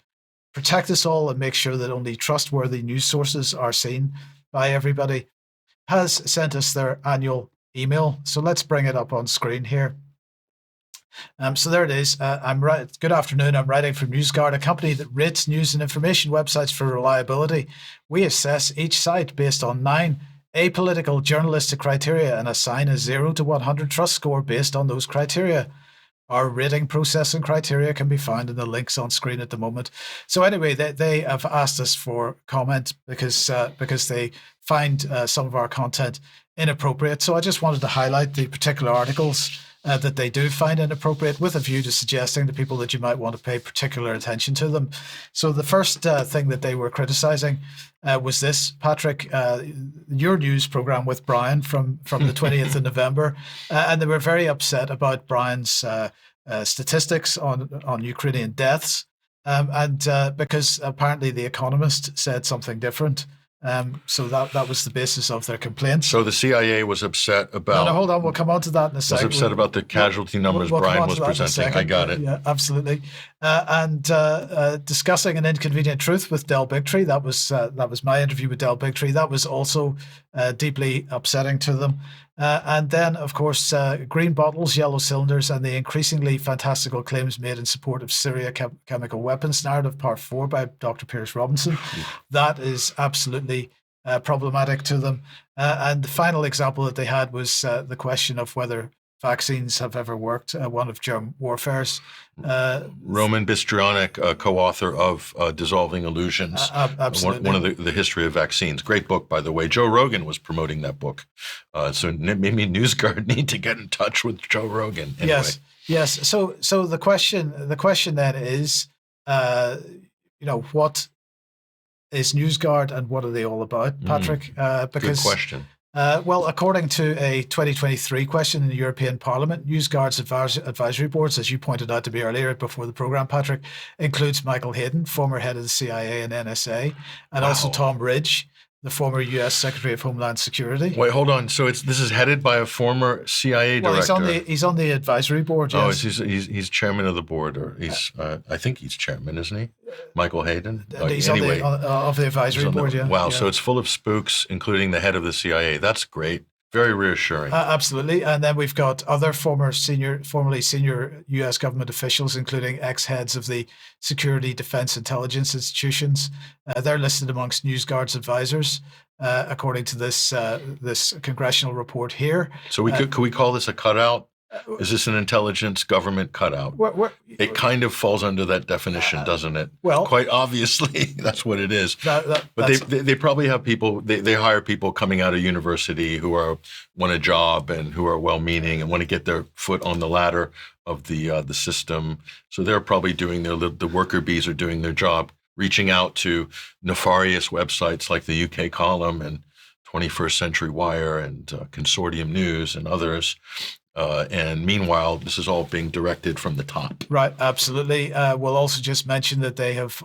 protect us all and make sure that only trustworthy news sources are seen by everybody, has sent us their annual email. So let's bring it up on screen here. So there it is. Good afternoon. I'm writing from NewsGuard, a company that rates news and information websites for reliability. We assess each site based on 9 apolitical journalistic criteria and assign a 0 to 100 trust score based on those criteria. Our rating process and criteria can be found in the links on screen at the moment. So anyway, they have asked us for comment because they find some of our content inappropriate. So I just wanted to highlight the particular articles that they do find inappropriate, with a view to suggesting to people that you might want to pay particular attention to them. So the first thing that they were criticizing was this, Patrick, your news program with Brian from the 20th of November. And they were very upset about Brian's statistics on Ukrainian deaths. And because apparently The Economist said something different. So that was the basis of their complaints. So the CIA was upset about... No, hold on. We'll come on to that in a second. Was upset about the casualty numbers Brian was presenting. I got it. Yeah, absolutely. And discussing an inconvenient truth with Del Bigtree. That was my interview with Del Bigtree. That was also deeply upsetting to them. And then, of course, green bottles, yellow cylinders, and the increasingly fantastical claims made in support of Syria chemical weapons narrative, part 4 by Dr. Piers Robinson. That is absolutely problematic to them. And the final example that they had was the question of whether vaccines have ever worked, one of germ warfare's. Roman Bystrionic, co-author of Dissolving Illusions, absolutely. one of the history of vaccines. Great book, by the way. Joe Rogan was promoting that book. So maybe NewsGuard need to get in touch with Joe Rogan. Anyway. Yes. So the question then is, what is NewsGuard and what are they all about, Patrick? Good question. Well, according to a 2023 question in the European Parliament, NewsGuard's advisory boards, as you pointed out to me earlier before the program, Patrick, includes Michael Hayden, former head of the CIA and NSA, and also Tom Ridge, the former U.S. Secretary of Homeland Security. Wait, hold on. So this is headed by a former CIA director. Well, he's on the advisory board. Yes. Oh, he's chairman of the board, or I think he's chairman, isn't he? Michael Hayden. He's anyway, of the advisory board. Wow. So it's full of spooks, including the head of the CIA. That's great. Very reassuring. Absolutely. And then we've got other formerly senior U.S. government officials, including ex-heads of the security, defense, intelligence institutions. They're listed amongst NewsGuard's advisors, according to this congressional report here. So could we call this a cutout Is this an intelligence government cutout? It kind of falls under that definition, doesn't it? Well, quite obviously, that's what it is. But they probably have people, they hire people coming out of university who want a job and who are well-meaning and want to get their foot on the ladder of the system. So they're probably doing the worker bees are doing their job, reaching out to nefarious websites like the UK Column and 21st Century Wire and Consortium News and others. And meanwhile, this is all being directed from the top. Right, absolutely. We'll also just mention that they have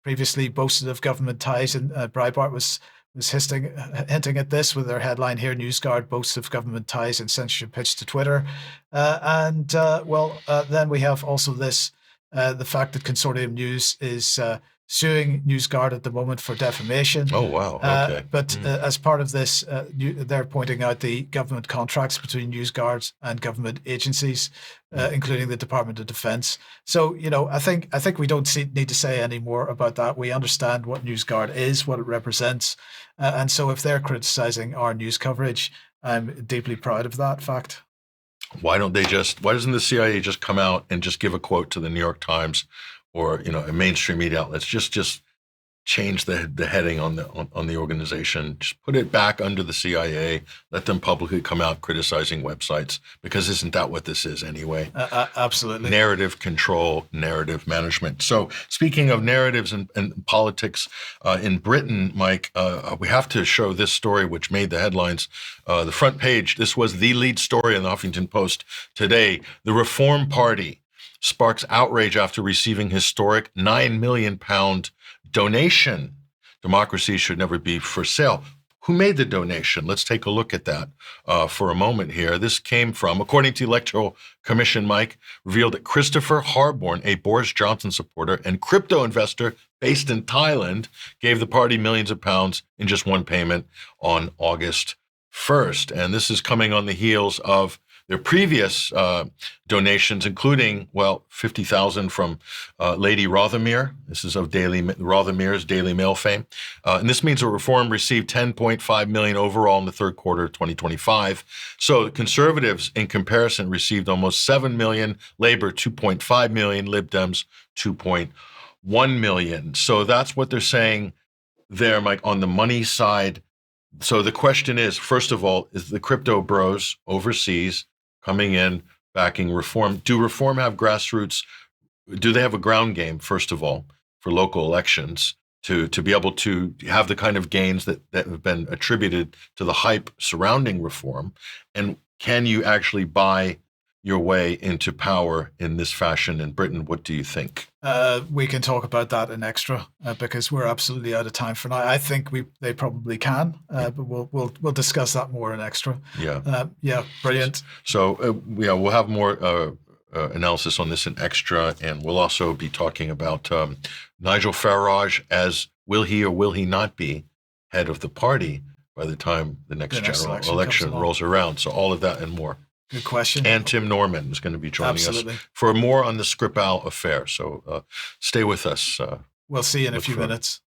previously boasted of government ties, and Breitbart was hinting at this with their headline here: NewsGuard boasts of government ties and censorship pitch to Twitter. Then we have also this, the fact that Consortium News is suing NewsGuard at the moment for defamation. Oh, wow. Okay. But as part of this, they're pointing out the government contracts between NewsGuards and government agencies, including the Department of Defense. So, I think we don't need to say any more about that. We understand what NewsGuard is, what it represents. And so if they're criticizing our news coverage, I'm deeply proud of that fact. Why doesn't the CIA just come out and just give a quote to the New York Times or, a mainstream media outlets? Just change the heading on the organization. Just put it back under the CIA. Let them publicly come out criticizing websites, because isn't that what this is anyway? Absolutely. Narrative control, narrative management. So speaking of narratives and politics in Britain, Mike, we have to show this story which made the headlines. The front page, this was the lead story in the Huffington Post today. The Reform Party sparks outrage after receiving historic £9 million donation. Democracy should never be for sale. Who made the donation? Let's take a look at that for a moment here. This came from, according to the Electoral Commission, Mike, revealed that Christopher Harborne, a Boris Johnson supporter and crypto investor based in Thailand, gave the party millions of pounds in just one payment on August 1st. And this is coming on the heels of their previous donations, including, 50,000 from Lady Rothermere. This is of Rothermere's Daily Mail fame. And this means that Reform received $10.5 million overall in the third quarter of 2025. So the Conservatives, in comparison, received almost $7 million, Labour $2.5 million, Lib Dems $2.1 million. So that's what they're saying there, Mike, on the money side. So the question is, first of all, is the crypto bros overseas coming in, backing Reform? Do Reform have grassroots? Do they have a ground game, first of all, for local elections to be able to have the kind of gains that have been attributed to the hype surrounding Reform? And can you actually buy your way into power in this fashion in Britain? What do you think? We can talk about that in extra because we're absolutely out of time for now. I think they probably can, but we'll discuss that more in extra. Yeah. Brilliant. So we'll have more analysis on this in extra, and we'll also be talking about Nigel Farage as will he or will he not be head of the party by the time the next general election rolls around. So all of that and more. Good question. And Tim Norman is going to be joining us for more on the Skripal affair. So stay with us. We'll see you in a few minutes.